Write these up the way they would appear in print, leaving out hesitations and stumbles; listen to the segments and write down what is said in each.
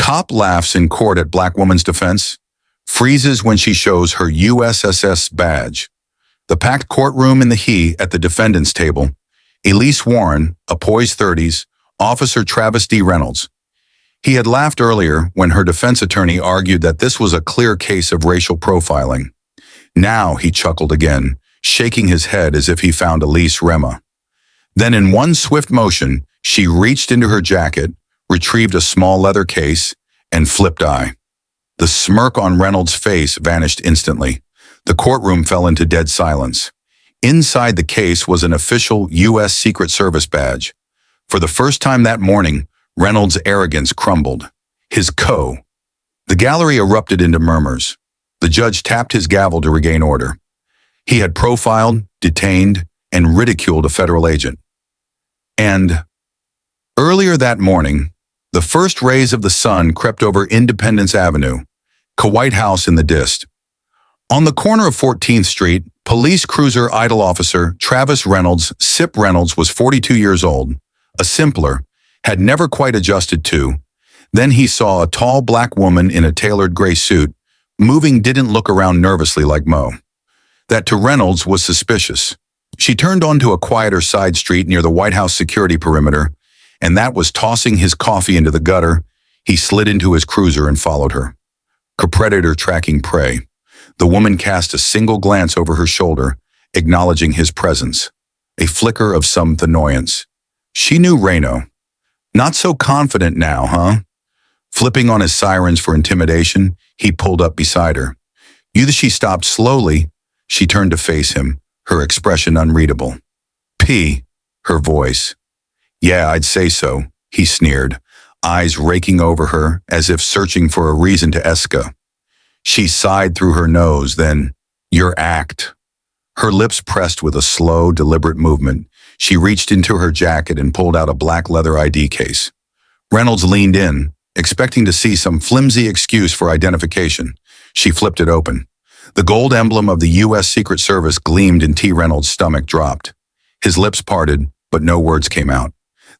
Cop laughs in court at black woman's defense, freezes when she shows her USSS badge. The packed courtroom in the at the defendant's table. Elise Warren, a poised 30s, Officer Travis D. Reynolds. He had laughed earlier when her defense attorney argued that this was a clear case of racial profiling. Now he chuckled again, shaking his head as if he found Elise Rema. Then in one swift motion, she reached into her jacket, retrieved a small leather case, and flipped eye. The smirk on Reynolds' face vanished instantly. The courtroom fell into dead silence. Inside the case was an official U.S. Secret Service badge. For the first time that morning, Reynolds' arrogance crumbled. The gallery erupted into murmurs. The judge tapped his gavel to regain order. He had profiled, detained, and ridiculed a federal agent. And earlier that morning, the first rays of the sun crept over Independence Avenue, White House in the dist. On the corner of 14th Street, police cruiser idle officer Travis Reynolds, Sip Reynolds, was 42 years old, a simpler, had never quite adjusted to. Then he saw a tall black woman in a tailored gray suit, didn't look around nervously like Mo. That to Reynolds was suspicious. She turned onto a quieter side street near the White House security perimeter, and that was tossing his coffee into the gutter. He slid into his cruiser and followed her. A predator tracking prey. The woman cast a single glance over her shoulder, acknowledging his presence. A flicker of some annoyance. She knew Reno. Not so confident now, huh? Flipping on his sirens for intimidation, he pulled up beside her. She stopped slowly. She turned to face him, her expression unreadable. Her voice. Yeah, I'd say so, he sneered, eyes raking over her as if searching for a reason to esca. She sighed through her nose, then, your act. Her lips pressed with a slow, deliberate movement. She reached into her jacket and pulled out a black leather ID case. Reynolds leaned in, expecting to see some flimsy excuse for identification. She flipped it open. The gold emblem of the U.S. Secret Service gleamed and T. Reynolds' stomach dropped. His lips parted, but no words came out.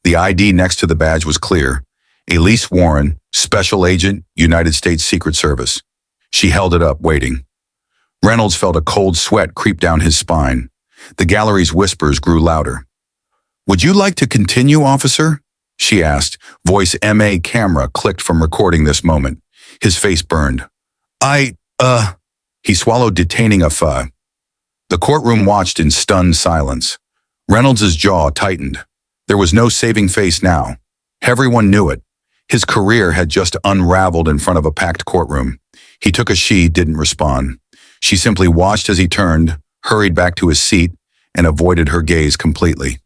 The ID next to the badge was clear. Elise Warren, Special Agent, United States Secret Service. She held it up, waiting. Reynolds felt a cold sweat creep down his spine. The gallery's whispers grew louder. Would you like to continue, officer? She asked. Voice MA camera clicked from recording this moment. His face burned. He swallowed, detaining a fuh. The courtroom watched in stunned silence. Reynolds' jaw tightened. There was no saving face now. Everyone knew it. His career had just unraveled in front of a packed courtroom. He took didn't respond. She simply watched as he turned, hurried back to his seat, and avoided her gaze completely.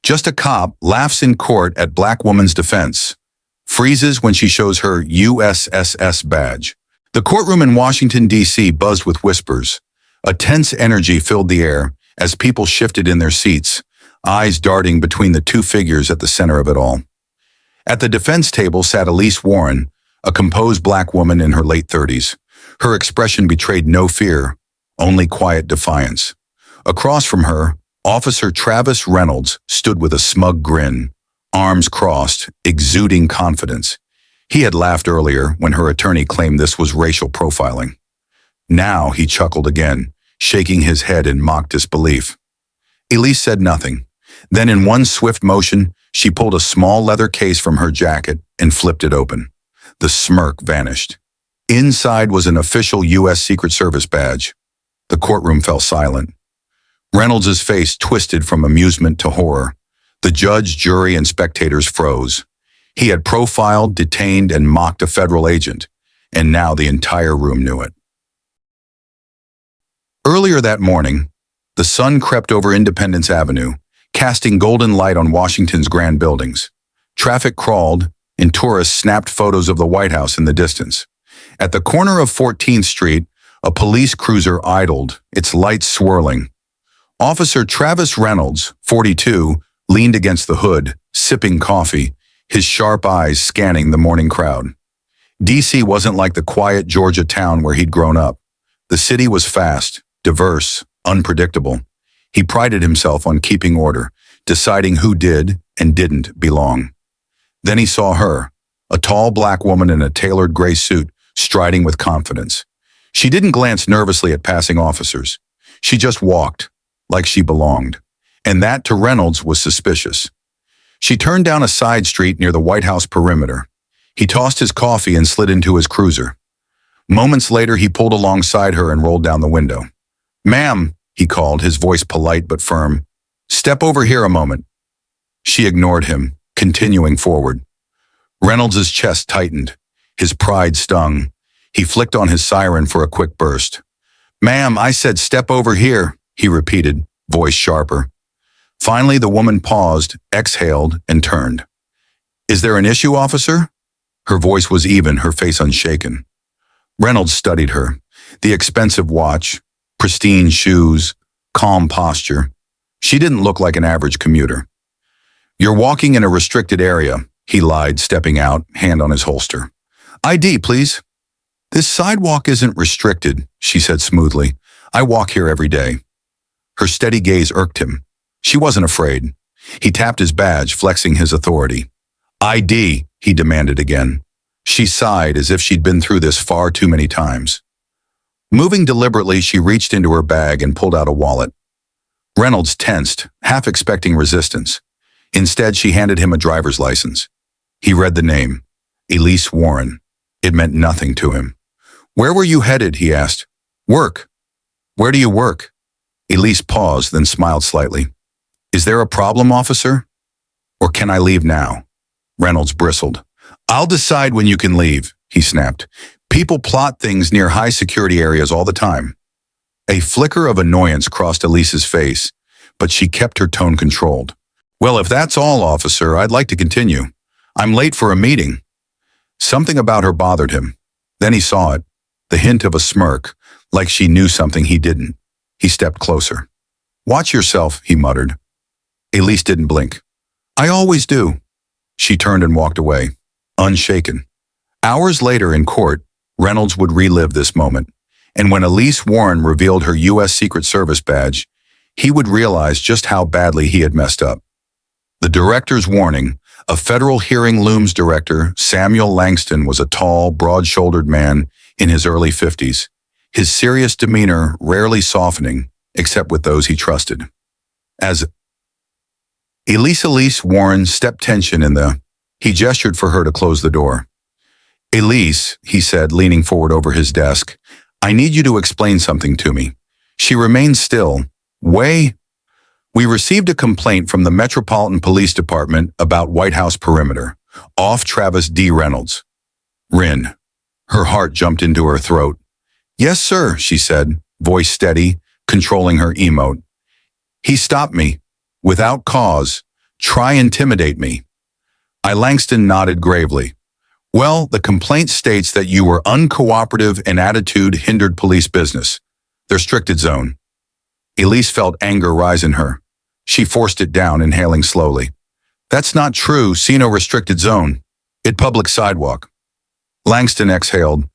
Just a cop laughs in court at black woman's defense. Freezes when she shows her USSS badge. The courtroom in Washington, D.C. buzzed with whispers. A tense energy filled the air as people shifted in their seats, eyes darting between the two figures at the center of it all. At the defense table sat Elise Warren, a composed black woman in her late 30s. Her expression betrayed no fear, only quiet defiance. Across from her, Officer Travis Reynolds stood with a smug grin, arms crossed, exuding confidence. He had laughed earlier when her attorney claimed this was racial profiling. Now he chuckled again, shaking his head in mock disbelief. Elise said nothing. Then in one swift motion, she pulled a small leather case from her jacket and flipped it open. The smirk vanished. Inside was an official U.S. Secret Service badge. The courtroom fell silent. Reynolds' face twisted from amusement to horror. The judge, jury, and spectators froze. He had profiled, detained, and mocked a federal agent, and now the entire room knew it. Earlier that morning, the sun crept over Independence Avenue, casting golden light on Washington's grand buildings. Traffic crawled, and tourists snapped photos of the White House in the distance. At the corner of 14th Street, a police cruiser idled, its lights swirling. Officer Travis Reynolds, 42, leaned against the hood, sipping coffee, his sharp eyes scanning the morning crowd. D.C. wasn't like the quiet Georgia town where he'd grown up. The city was fast, diverse, unpredictable. He prided himself on keeping order, deciding who did and didn't belong. Then he saw her, a tall black woman in a tailored gray suit, striding with confidence. She didn't glance nervously at passing officers. She just walked, like she belonged. And that, to Reynolds, was suspicious. She turned down a side street near the White House perimeter. He tossed his coffee and slid into his cruiser. Moments later, he pulled alongside her and rolled down the window. "Ma'am," he called, his voice polite but firm. "Step over here a moment." She ignored him, continuing forward. Reynolds's chest tightened. His pride stung. He flicked on his siren for a quick burst. "Ma'am, I said step over here," he repeated, voice sharper. Finally, the woman paused, exhaled, and turned. "Is there an issue, officer?" Her voice was even, her face unshaken. Reynolds studied her. The expensive watch, pristine shoes, calm posture. She didn't look like an average commuter. "You're walking in a restricted area," he lied, stepping out, hand on his holster. "ID, please." "This sidewalk isn't restricted," she said smoothly. "I walk here every day." Her steady gaze irked him. She wasn't afraid. He tapped his badge, flexing his authority. "ID," he demanded again. She sighed, as if she'd been through this far too many times. Moving deliberately, she reached into her bag and pulled out a wallet. Reynolds tensed, half expecting resistance. Instead, she handed him a driver's license. He read the name, Elise Warren. It meant nothing to him. "Where were you headed?" he asked. "Work." "Where do you work?" Elise paused, then smiled slightly. "Is there a problem, officer? Or can I leave now?" Reynolds bristled. "I'll decide when you can leave," he snapped. "People plot things near high-security areas all the time." A flicker of annoyance crossed Elise's face, but she kept her tone controlled. "Well, if that's all, officer, I'd like to continue. I'm late for a meeting." Something about her bothered him. Then he saw it, the hint of a smirk, like she knew something he didn't. He stepped closer. "Watch yourself," he muttered. Elise didn't blink. "I always do." She turned and walked away, unshaken. Hours later in court, Reynolds would relive this moment, and when Elise Warren revealed her U.S. Secret Service badge, he would realize just how badly he had messed up. The director's warning: a federal hearing looms director, Samuel Langston, was a tall, broad-shouldered man in his early 50s, his serious demeanor rarely softening, except with those he trusted. As Elise Warren stepped tension in the... He gestured for her to close the door. "Elise," he said, leaning forward over his desk, "I need you to explain something to me." She remained still. We received a complaint from the Metropolitan Police Department about White House perimeter. Off Travis D. Reynolds. Rin. Her heart jumped into her throat. "Yes, sir," she said, voice steady, controlling her emote. "He stopped me. Without cause. Try intimidate me." Langston nodded gravely. "Well, the complaint states that you were uncooperative and attitude hindered police business. The restricted zone." Elise felt anger rise in her. She forced it down, inhaling slowly. "That's not true. See no restricted zone. It public sidewalk." Langston exhaled.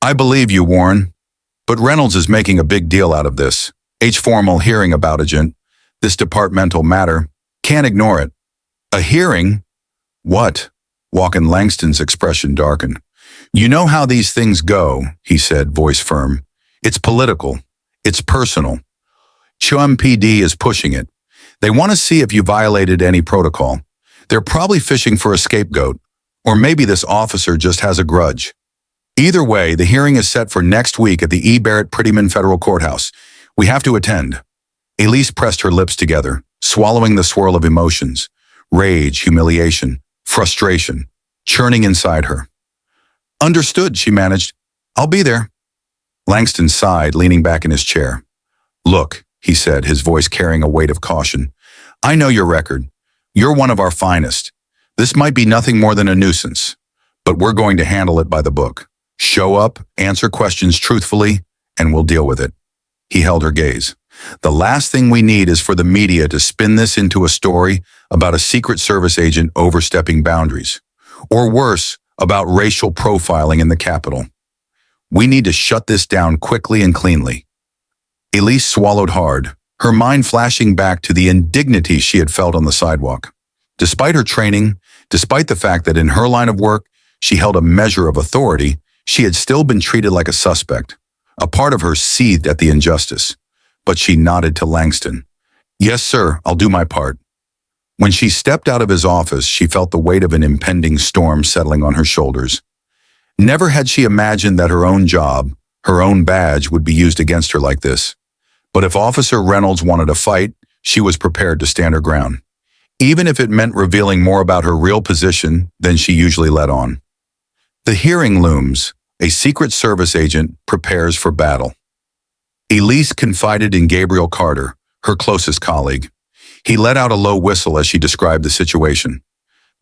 "I believe you, Warren. But Reynolds is making a big deal out of this. Formal hearing about agent. This departmental matter. Can't ignore it." "A hearing? What?" Walken Langston's expression darkened. "You know how these things go," he said, voice firm. "It's political. It's personal. CHUM-PD is pushing it. They want to see if you violated any protocol. They're probably fishing for a scapegoat. Or maybe this officer just has a grudge. Either way, the hearing is set for next week at the E. Barrett Prettyman Federal Courthouse. We have to attend." Elise pressed her lips together, swallowing the swirl of emotions. Rage, humiliation, frustration, churning inside her. "Understood," she managed. "I'll be there." Langston sighed, leaning back in his chair. "Look," he said, his voice carrying a weight of caution. "I know your record. You're one of our finest. This might be nothing more than a nuisance, but we're going to handle it by the book. Show up, answer questions truthfully, and we'll deal with it." He held her gaze. "The last thing we need is for the media to spin this into a story about a Secret Service agent overstepping boundaries. Or worse, about racial profiling in the Capitol. We need to shut this down quickly and cleanly." Elise swallowed hard, her mind flashing back to the indignity she had felt on the sidewalk. Despite her training, despite the fact that in her line of work, She held a measure of authority. She had still been treated like a suspect. A part of her seethed at the injustice. But she nodded to Langston. "Yes, sir, I'll do my part." When she stepped out of his office, she felt the weight of an impending storm settling on her shoulders. Never had she imagined that her own job, her own badge, would be used against her like this. But if Officer Reynolds wanted a fight, she was prepared to stand her ground, even if it meant revealing more about her real position than she usually let on. The hearing looms. A Secret Service agent prepares for battle. Elise confided in Gabriel Carter, her closest colleague. He let out a low whistle as she described the situation.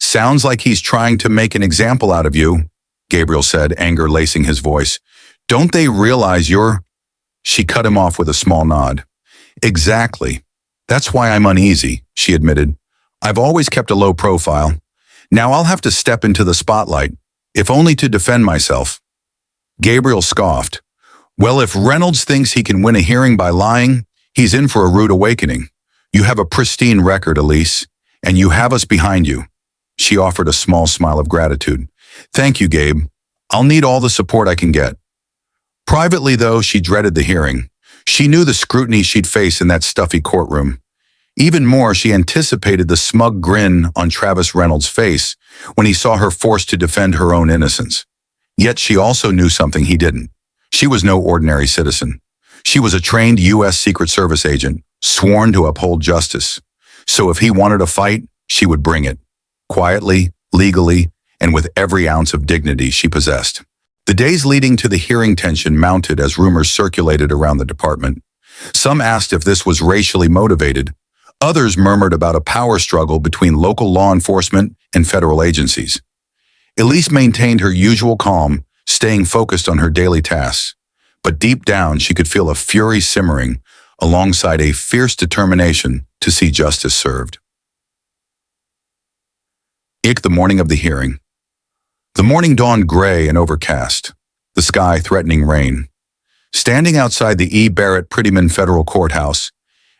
"Sounds like he's trying to make an example out of you," Gabriel said, anger lacing his voice. "Don't they realize you're—" She cut him off with a small nod. "Exactly. That's why I'm uneasy," she admitted. "I've always kept a low profile. Now I'll have to step into the spotlight, if only to defend myself." Gabriel scoffed. "Well, if Reynolds thinks he can win a hearing by lying, he's in for a rude awakening. You have a pristine record, Elise, and you have us behind you." She offered a small smile of gratitude. "Thank you, Gabe. I'll need all the support I can get." Privately, though, she dreaded the hearing. She knew the scrutiny she'd face in that stuffy courtroom. Even more, she anticipated the smug grin on Travis Reynolds' face when he saw her forced to defend her own innocence. Yet she also knew something he didn't. She was no ordinary citizen. She was a trained U.S. Secret Service agent, sworn to uphold justice. So if he wanted a fight, she would bring it. Quietly, legally, and with every ounce of dignity she possessed. The days leading to the hearing tension mounted as rumors circulated around the department. Some asked if this was racially motivated. Others murmured about a power struggle between local law enforcement and federal agencies. Elise maintained her usual calm, staying focused on her daily tasks. But deep down, she could feel a fury simmering alongside a fierce determination to see justice served. The morning of the hearing. The morning dawned gray and overcast, the sky threatening rain. Standing outside the E. Barrett Prettyman Federal Courthouse,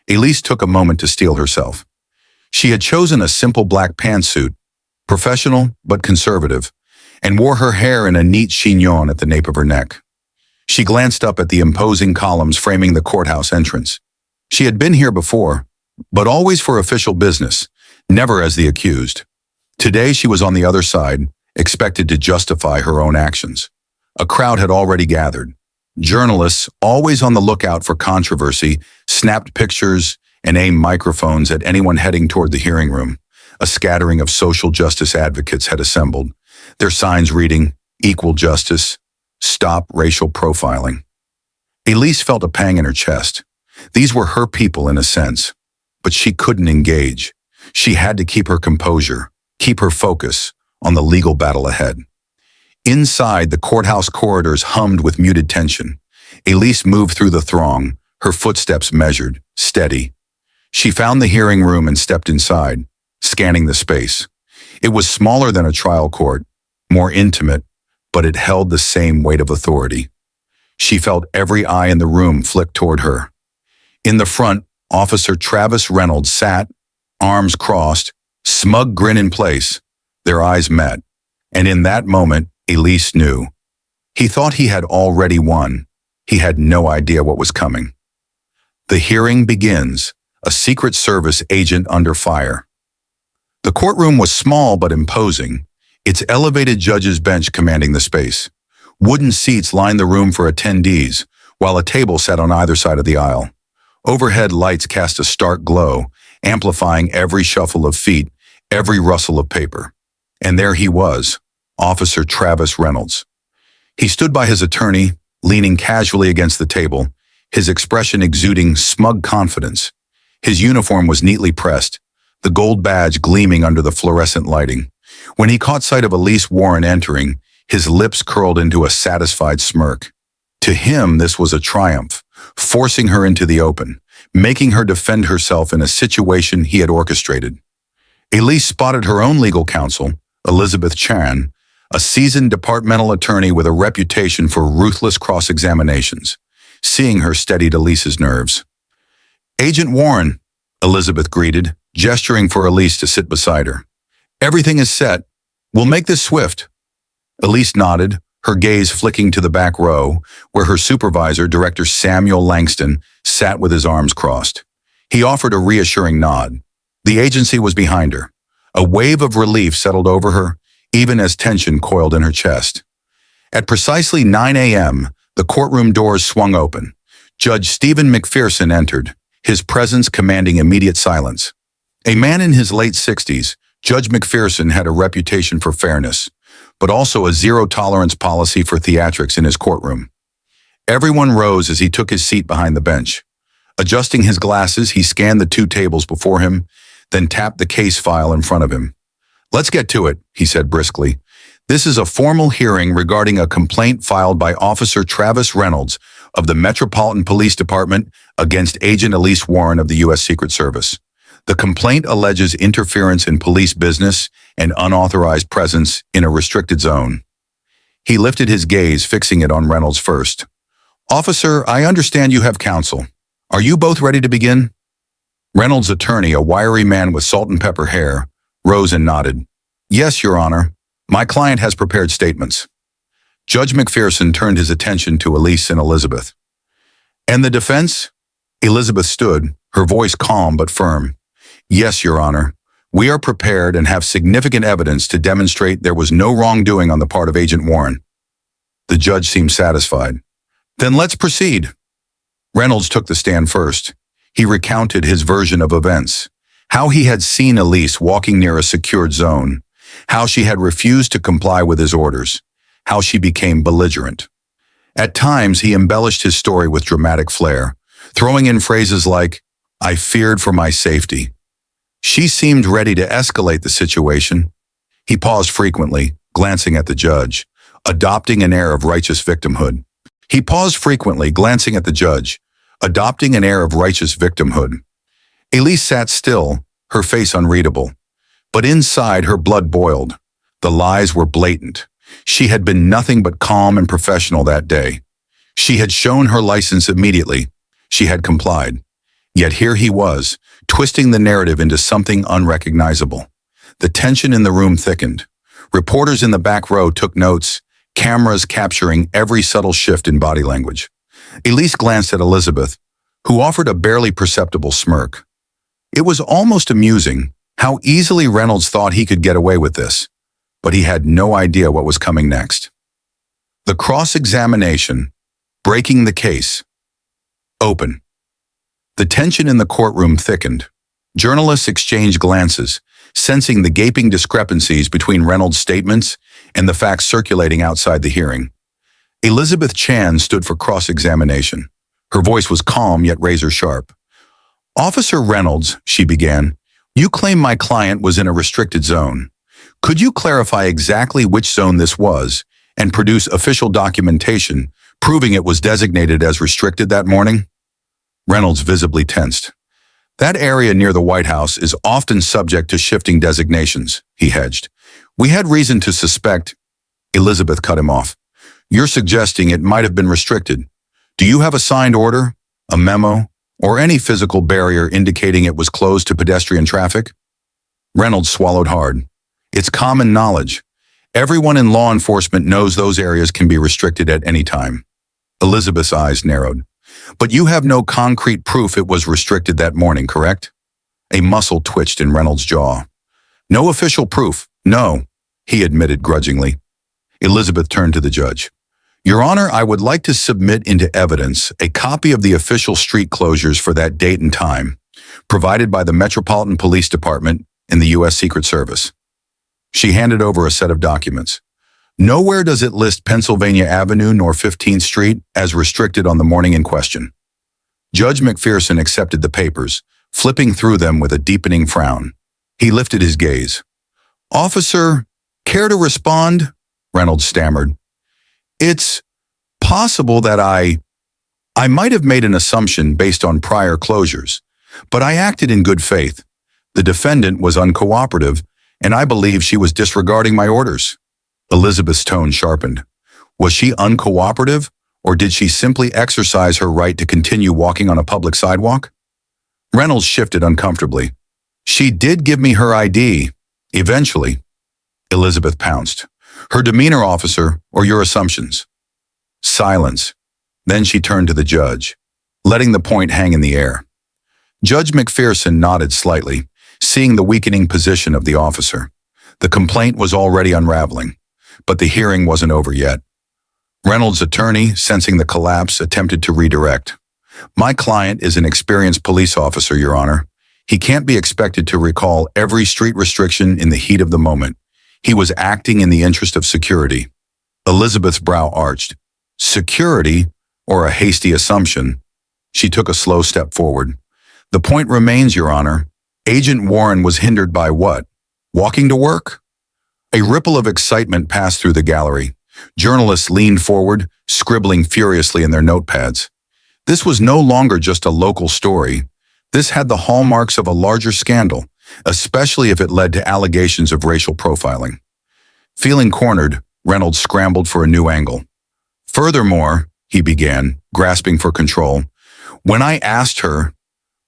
Elise took a moment to steel herself. She had chosen a simple black pantsuit, professional but conservative, and wore her hair in a neat chignon at the nape of her neck. She glanced up at the imposing columns framing the courthouse entrance. She had been here before, but always for official business, never as the accused. Today she was on the other side, expected to justify her own actions. A crowd had already gathered. Journalists, always on the lookout for controversy, snapped pictures and aimed microphones at anyone heading toward the hearing room. A scattering of social justice advocates had assembled, their signs reading, "Equal justice, stop racial profiling." Elise felt a pang in her chest. These were her people in a sense, but she couldn't engage. She had to keep her composure, keep her focus on the legal battle ahead. Inside, the courthouse corridors hummed with muted tension. Elise moved through the throng, her footsteps measured, steady. She found the hearing room and stepped inside, scanning the space. It was smaller than a trial court, more intimate, but it held the same weight of authority. She felt every eye in the room flick toward her. In the front, Officer Travis Reynolds sat, arms crossed, smug grin in place. Their eyes met, and in that moment, Elise knew. He thought he had already won. He had no idea what was coming. The hearing begins, a Secret Service agent under fire. The courtroom was small but imposing, its elevated judge's bench commanding the space. Wooden seats lined the room for attendees, while a table sat on either side of the aisle. Overhead lights cast a stark glow, amplifying every shuffle of feet, every rustle of paper. And there he was, Officer Travis Reynolds. He stood by his attorney, leaning casually against the table, his expression exuding smug confidence. His uniform was neatly pressed, the gold badge gleaming under the fluorescent lighting. When he caught sight of Elise Warren entering, his lips curled into a satisfied smirk. To him, this was a triumph, forcing her into the open, making her defend herself in a situation he had orchestrated. Elise spotted her own legal counsel, Elizabeth Chan, a seasoned departmental attorney with a reputation for ruthless cross-examinations. Seeing her steadied Elise's nerves. "Agent Warren," Elizabeth greeted, gesturing for Elise to sit beside her. "Everything is set. We'll make this swift." Elise nodded, her gaze flicking to the back row, where her supervisor, Director Samuel Langston, sat with his arms crossed. He offered a reassuring nod. The agency was behind her. A wave of relief settled over her, even as tension coiled in her chest. At precisely 9 a.m., the courtroom doors swung open. Judge Stephen McPherson entered, his presence commanding immediate silence. A man in his late 60s, Judge McPherson had a reputation for fairness, but also a zero-tolerance policy for theatrics in his courtroom. Everyone rose as he took his seat behind the bench. Adjusting his glasses, he scanned the two tables before him, then tapped the case file in front of him. "Let's get to it," he said briskly. "This is a formal hearing regarding a complaint filed by Officer Travis Reynolds of the Metropolitan Police Department against Agent Elise Warren of the U.S. Secret Service. The complaint alleges interference in police business and unauthorized presence in a restricted zone." He lifted his gaze, fixing it on Reynolds first. "Officer, I understand you have counsel. Are you both ready to begin?" Reynolds' attorney, a wiry man with salt and pepper hair, rose and nodded. "Yes, Your Honor. My client has prepared statements." Judge McPherson turned his attention to Elise and Elizabeth. "And the defense?" Elizabeth stood, her voice calm but firm. "Yes, Your Honor. We are prepared and have significant evidence to demonstrate there was no wrongdoing on the part of Agent Warren." The judge seemed satisfied. "Then let's proceed." Reynolds took the stand first. He recounted his version of events, how he had seen Elise walking near a secured zone, how she had refused to comply with his orders, how she became belligerent. At times, he embellished his story with dramatic flair, throwing in phrases like, "I feared for my safety." She seemed ready to escalate the situation. He paused frequently, glancing at the judge, adopting an air of righteous victimhood. Elise sat still, her face unreadable. But inside, her blood boiled. The lies were blatant. She had been nothing but calm and professional that day. She had shown her license immediately. She had complied. Yet here he was, twisting the narrative into something unrecognizable. The tension in the room thickened. Reporters in the back row took notes, cameras capturing every subtle shift in body language. Elise glanced at Elizabeth, who offered a barely perceptible smirk. It was almost amusing how easily Reynolds thought he could get away with this, but he had no idea what was coming next. The cross-examination, breaking the case. Open. The tension in the courtroom thickened. Journalists exchanged glances, sensing the gaping discrepancies between Reynolds' statements and the facts circulating outside the hearing. Elizabeth Chan stood for cross-examination. Her voice was calm yet razor-sharp. "Officer Reynolds," she began, "you claim my client was in a restricted zone. Could you clarify exactly which zone this was and produce official documentation proving it was designated as restricted that morning?" Reynolds visibly tensed. "That area near the White House is often subject to shifting designations," he hedged. "We had reason to suspect—" Elizabeth cut him off. "You're suggesting it might have been restricted. Do you have a signed order, a memo, or any physical barrier indicating it was closed to pedestrian traffic?" Reynolds swallowed hard. "It's common knowledge. Everyone in law enforcement knows those areas can be restricted at any time." Elizabeth's eyes narrowed. "But you have no concrete proof it was restricted that morning, correct?" A muscle twitched in Reynolds' jaw. "No official proof, no," he admitted grudgingly. Elizabeth turned to the judge. "Your Honor, I would like to submit into evidence a copy of the official street closures for that date and time, provided by the Metropolitan Police Department and the U.S. Secret Service." She handed over a set of documents. "Nowhere does it list Pennsylvania Avenue nor 15th Street as restricted on the morning in question." Judge McPherson accepted the papers, flipping through them with a deepening frown. He lifted his gaze. "Officer, care to respond?" Reynolds stammered. "It's possible that I might have made an assumption based on prior closures, but I acted in good faith. The defendant was uncooperative, and I believe she was disregarding my orders." Elizabeth's tone sharpened. Was she uncooperative, or did she simply exercise her right to continue walking on a public sidewalk? Reynolds shifted uncomfortably. "She did give me her ID, eventually." Elizabeth pounced. Her demeanor, officer, or your assumptions? Silence. Then she turned to the judge, letting the point hang in the air. Judge McPherson nodded slightly, seeing the weakening position of the officer. The complaint was already unraveling, but the hearing wasn't over yet. Reynolds' attorney, sensing the collapse, attempted to redirect. My client is an experienced police officer, Your Honor. He can't be expected to recall every street restriction in the heat of the moment. He was acting in the interest of security. Elizabeth's brow arched. Security, or a hasty assumption? She took a slow step forward. The point remains, Your Honor. Agent Warren was hindered by what? Walking to work? A ripple of excitement passed through the gallery. Journalists leaned forward, scribbling furiously in their notepads. This was no longer just a local story. This had the hallmarks of a larger scandal, especially if it led to allegations of racial profiling. Feeling cornered, Reynolds scrambled for a new angle. Furthermore, he began, grasping for control, when I asked her,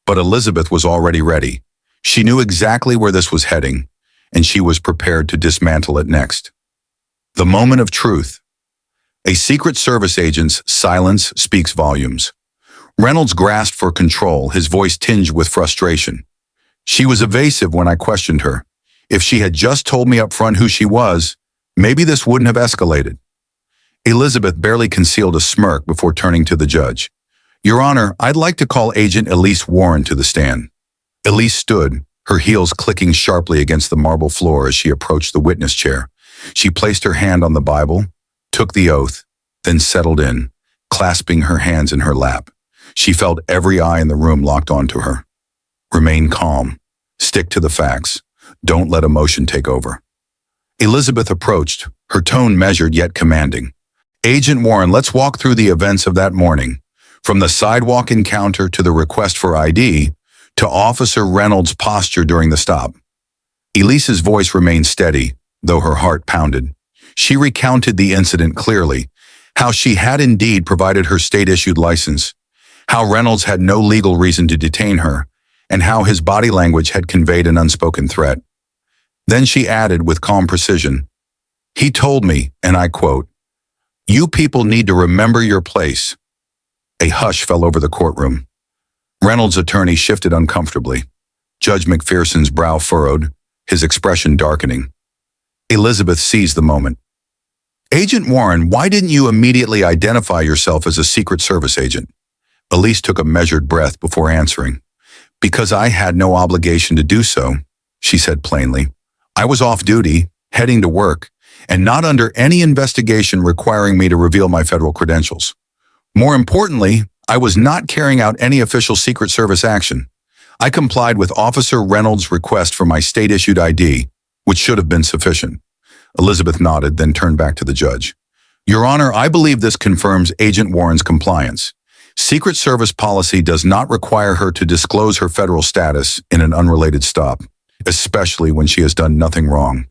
but Elizabeth was already ready. She knew exactly where this was heading, and she was prepared to dismantle it next. The moment of truth. A Secret Service agent's silence speaks volumes. Reynolds grasped for control, his voice tinged with frustration. She was evasive when I questioned her. If she had just told me up front who she was, maybe this wouldn't have escalated. Elizabeth barely concealed a smirk before turning to the judge. Your Honor, I'd like to call Agent Elise Warren to the stand. Elise stood, her heels clicking sharply against the marble floor as she approached the witness chair. She placed her hand on the Bible, took the oath, then settled in, clasping her hands in her lap. She felt every eye in the room locked onto her. Remain calm. Stick to the facts. Don't let emotion take over. Elizabeth approached, her tone measured yet commanding. Agent Warren, let's walk through the events of that morning. From the sidewalk encounter to the request for ID, to Officer Reynolds' posture during the stop. Elise's voice remained steady, though her heart pounded. She recounted the incident clearly, how she had indeed provided her state-issued license, how Reynolds had no legal reason to detain her, and how his body language had conveyed an unspoken threat. Then she added with calm precision, he told me, and I quote, "You people need to remember your place." A hush fell over the courtroom. Reynolds' attorney shifted uncomfortably. Judge McPherson's brow furrowed, his expression darkening. Elizabeth seized the moment. Agent Warren, why didn't you immediately identify yourself as a Secret Service agent? Elise took a measured breath before answering. Because I had no obligation to do so, she said plainly. I was off duty, heading to work, and not under any investigation requiring me to reveal my federal credentials. More importantly, I was not carrying out any official Secret Service action. I complied with Officer Reynolds' request for my state-issued ID, which should have been sufficient. Elizabeth nodded, then turned back to the judge. Your Honor, I believe this confirms Agent Warren's compliance. Secret Service policy does not require her to disclose her federal status in an unrelated stop, especially when she has done nothing wrong.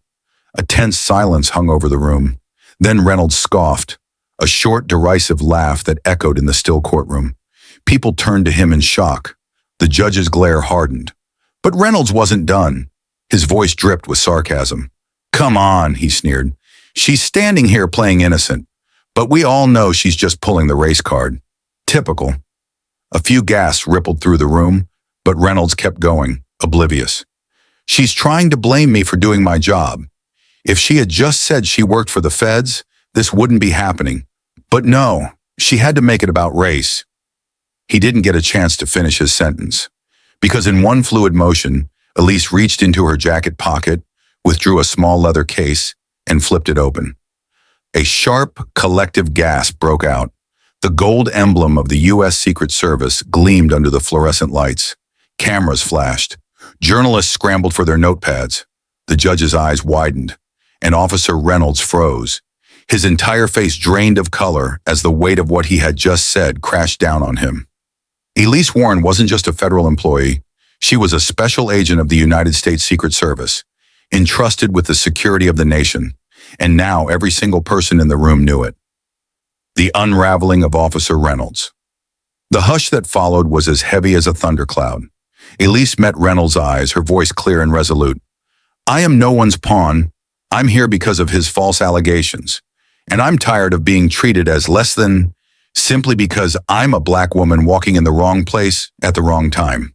A tense silence hung over the room. Then Reynolds scoffed, a short, derisive laugh that echoed in the still courtroom. People turned to him in shock. The judge's glare hardened. But Reynolds wasn't done. His voice dripped with sarcasm. Come on, he sneered. She's standing here playing innocent, but we all know she's just pulling the race card. Typical. A few gasps rippled through the room, but Reynolds kept going, oblivious. She's trying to blame me for doing my job. If she had just said she worked for the feds, this wouldn't be happening. But no, she had to make it about race. He didn't get a chance to finish his sentence, because in one fluid motion, Elise reached into her jacket pocket, withdrew a small leather case, and flipped it open. A sharp, collective gasp broke out. The gold emblem of the U.S. Secret Service gleamed under the fluorescent lights. Cameras flashed. Journalists scrambled for their notepads. The judge's eyes widened, and Officer Reynolds froze. His entire face drained of color as the weight of what he had just said crashed down on him. Elise Warren wasn't just a federal employee. She was a special agent of the United States Secret Service, entrusted with the security of the nation, and now every single person in the room knew it. The unraveling of Officer Reynolds. The hush that followed was as heavy as a thundercloud. Elise met Reynolds' eyes, her voice clear and resolute. I am no one's pawn. I'm here because of his false allegations. And I'm tired of being treated as less than simply because I'm a black woman walking in the wrong place at the wrong time.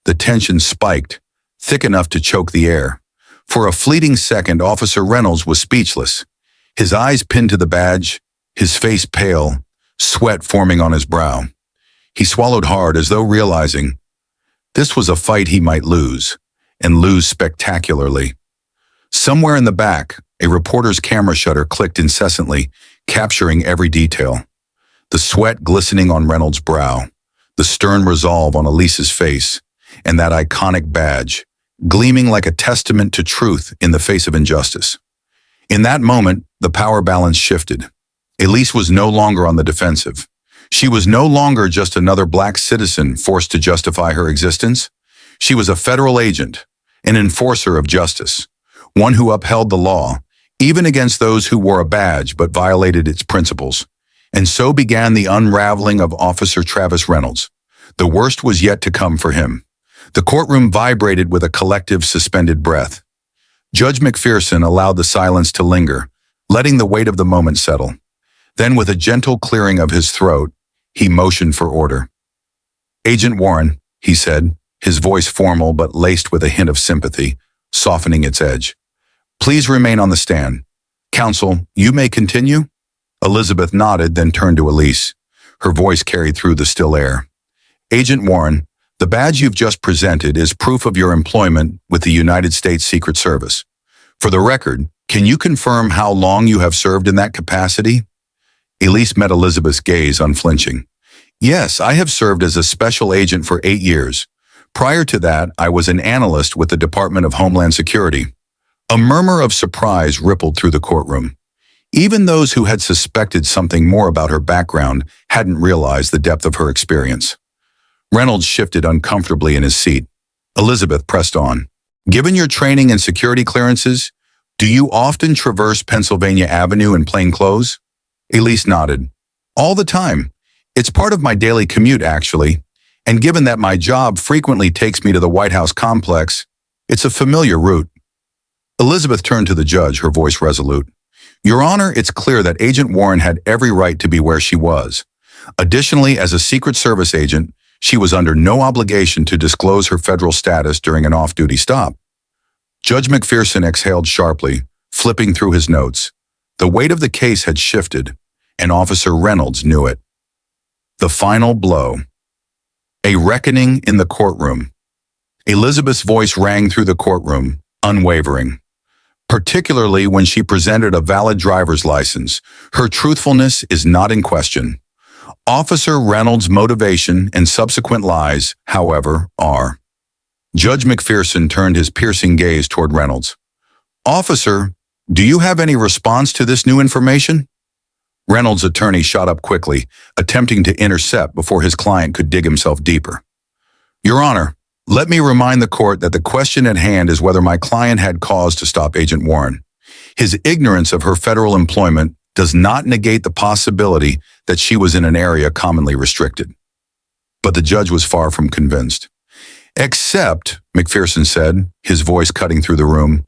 The tension spiked, thick enough to choke the air. For a fleeting second, Officer Reynolds was speechless. His eyes pinned to the badge, his face pale, sweat forming on his brow. He swallowed hard as though realizing this was a fight he might lose, and lose spectacularly. Somewhere in the back, a reporter's camera shutter clicked incessantly, capturing every detail. The sweat glistening on Reynolds' brow, the stern resolve on Elise's face, and that iconic badge, gleaming like a testament to truth in the face of injustice. In that moment, the power balance shifted. Elise was no longer on the defensive. She was no longer just another black citizen forced to justify her existence. She was a federal agent, an enforcer of justice, one who upheld the law, even against those who wore a badge but violated its principles. And so began the unraveling of Officer Travis Reynolds. The worst was yet to come for him. The courtroom vibrated with a collective suspended breath. Judge McPherson allowed the silence to linger, letting the weight of the moment settle. Then, with a gentle clearing of his throat, he motioned for order. "Agent Warren," he said, his voice formal but laced with a hint of sympathy, softening its edge. "Please remain on the stand. Counsel, you may continue?" Elizabeth nodded, then turned to Elise. Her voice carried through the still air. "Agent Warren, the badge you've just presented is proof of your employment with the United States Secret Service. For the record, can you confirm how long you have served in that capacity?" Elise met Elizabeth's gaze, unflinching. "Yes, I have served as a special agent for 8 years. Prior to that, I was an analyst with the Department of Homeland Security." A murmur of surprise rippled through the courtroom. Even those who had suspected something more about her background hadn't realized the depth of her experience. Reynolds shifted uncomfortably in his seat. Elizabeth pressed on. "Given your training and security clearances, do you often traverse Pennsylvania Avenue in plain clothes?" Elise nodded. "All the time. It's part of my daily commute, actually. And given that my job frequently takes me to the White House complex, it's a familiar route." Elizabeth turned to the judge, her voice resolute. "Your Honor, it's clear that Agent Warren had every right to be where she was. Additionally, as a Secret Service agent, she was under no obligation to disclose her federal status during an off-duty stop." Judge McPherson exhaled sharply, flipping through his notes. The weight of the case had shifted, and Officer Reynolds knew it. The final blow. A reckoning in the courtroom. Elizabeth's voice rang through the courtroom, unwavering. Particularly when she presented a valid driver's license, her truthfulness is not in question. Officer Reynolds' motivation and subsequent lies, however, are. Judge McPherson turned his piercing gaze toward Reynolds. "Officer, do you have any response to this new information?" Reynolds' attorney shot up quickly, attempting to intercept before his client could dig himself deeper. "Your Honor, let me remind the court that the question at hand is whether my client had cause to stop Agent Warren. His ignorance of her federal employment does not negate the possibility that she was in an area commonly restricted." But the judge was far from convinced. "Except," McPherson said, his voice cutting through the room,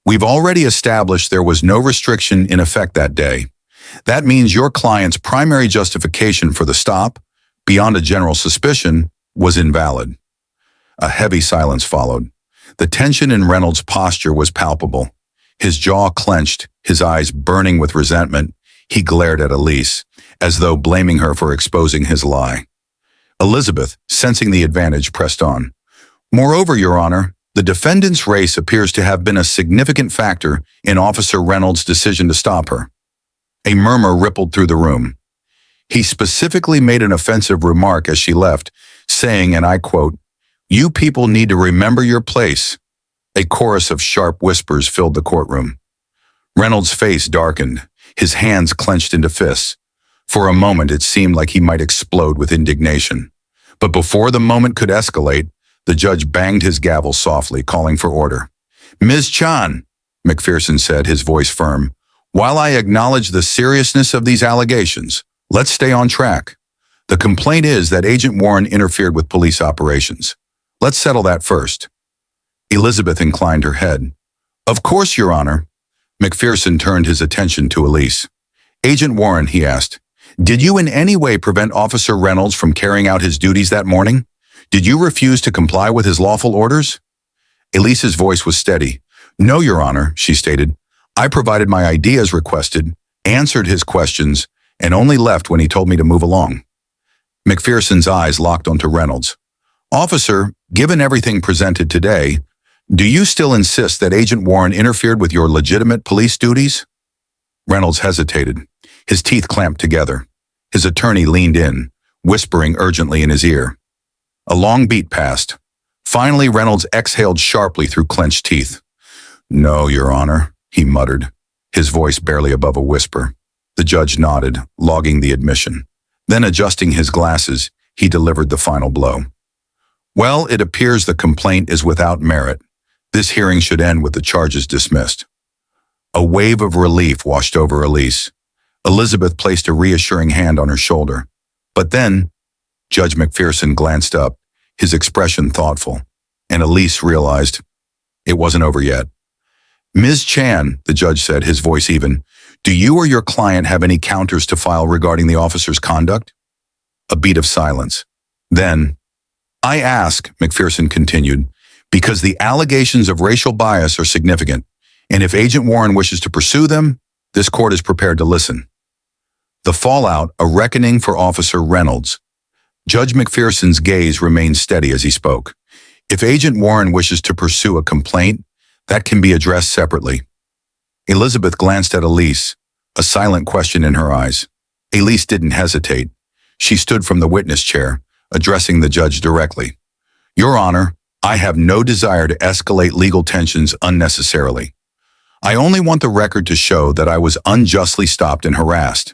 "we've already established there was no restriction in effect that day. That means your client's primary justification for the stop, beyond a general suspicion, was invalid." A heavy silence followed. The tension in Reynolds' posture was palpable. His jaw clenched, his eyes burning with resentment. He glared at Elise, as though blaming her for exposing his lie. Elizabeth, sensing the advantage, pressed on. "Moreover, Your Honor, the defendant's race appears to have been a significant factor in Officer Reynolds' decision to stop her." A murmur rippled through the room. He specifically made an offensive remark as she left, saying, and I quote, "You people need to remember your place." A chorus of sharp whispers filled the courtroom. Reynolds' face darkened, his hands clenched into fists. For a moment, it seemed like he might explode with indignation. But before the moment could escalate, the judge banged his gavel softly, calling for order. "Ms. Chan," McPherson said, his voice firm, "while I acknowledge the seriousness of these allegations, let's stay on track. The complaint is that Agent Warren interfered with police operations. Let's settle that first." Elizabeth inclined her head. "Of course, Your Honor. McPherson turned his attention to Elise. "Agent Warren," he asked, "did you in any way prevent Officer Reynolds from carrying out his duties that morning? Did you refuse to comply with his lawful orders?" Elise's voice was steady. "No, Your Honor," she stated. "I provided my ID as requested, answered his questions, and only left when he told me to move along." McPherson's eyes locked onto Reynolds. "Officer, given everything presented today, do you still insist that Agent Warren interfered with your legitimate police duties?" Reynolds hesitated, his teeth clamped together. His attorney leaned in, whispering urgently in his ear. A long beat passed. Finally, Reynolds exhaled sharply through clenched teeth. "No, Your Honor," he muttered, his voice barely above a whisper. The judge nodded, logging the admission. Then, adjusting his glasses, he delivered the final blow. "Well, it appears the complaint is without merit. This hearing should end with the charges dismissed." A wave of relief washed over Elise. Elizabeth placed a reassuring hand on her shoulder. But then, Judge McPherson glanced up, his expression thoughtful, and Elise realized it wasn't over yet. "Ms. Chan," the judge said, his voice even, "do you or your client have any counters to file regarding the officer's conduct?" A beat of silence. Then, "I ask," McPherson continued, "because the allegations of racial bias are significant, and if Agent Warren wishes to pursue them, this court is prepared to listen." The fallout, a reckoning for Officer Reynolds. Judge McPherson's gaze remained steady as he spoke. If Agent Warren wishes to pursue a complaint, that can be addressed separately. Elizabeth glanced at Elise, a silent question in her eyes. Elise didn't hesitate. She stood from the witness chair, addressing the judge directly. "Your Honor, I have no desire to escalate legal tensions unnecessarily. I only want the record to show that I was unjustly stopped and harassed.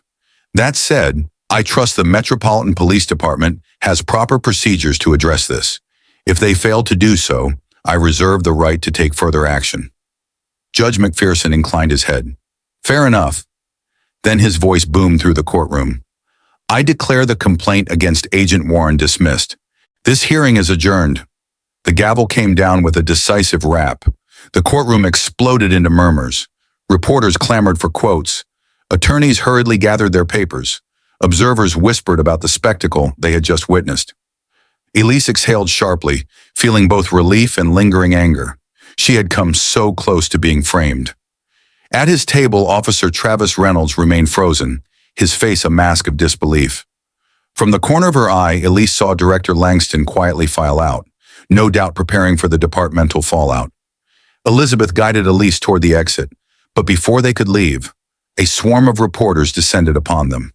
That said, I trust the Metropolitan Police Department has proper procedures to address this. If they fail to do so, I reserve the right to take further action." Judge McPherson inclined his head. "Fair enough." Then his voice boomed through the courtroom. "I declare the complaint against Agent Warren dismissed. This hearing is adjourned." The gavel came down with a decisive rap. The courtroom exploded into murmurs. Reporters clamored for quotes. Attorneys hurriedly gathered their papers. Observers whispered about the spectacle they had just witnessed. Elise exhaled sharply, feeling both relief and lingering anger. She had come so close to being framed. At his table, Officer Travis Reynolds remained frozen, his face a mask of disbelief. From the corner of her eye, Elise saw Director Langston quietly file out, no doubt preparing for the departmental fallout. Elizabeth guided Elise toward the exit, but before they could leave, a swarm of reporters descended upon them.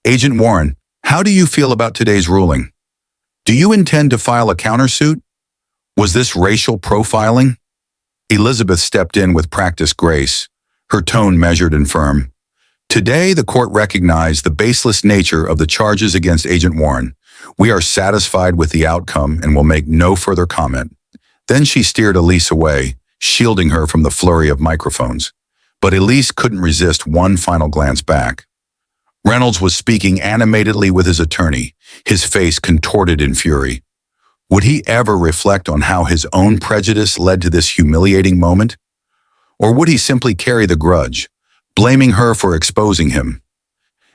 "Agent Warren, how do you feel about today's ruling? Do you intend to file a countersuit? Was this racial profiling?" Elizabeth stepped in with practiced grace, her tone measured and firm. "Today, the court recognized the baseless nature of the charges against Agent Warren. We are satisfied with the outcome and will make no further comment." Then she steered Elise away, shielding her from the flurry of microphones. But Elise couldn't resist one final glance back. Reynolds was speaking animatedly with his attorney, his face contorted in fury. Would he ever reflect on how his own prejudice led to this humiliating moment? Or would he simply carry the grudge, blaming her for exposing him?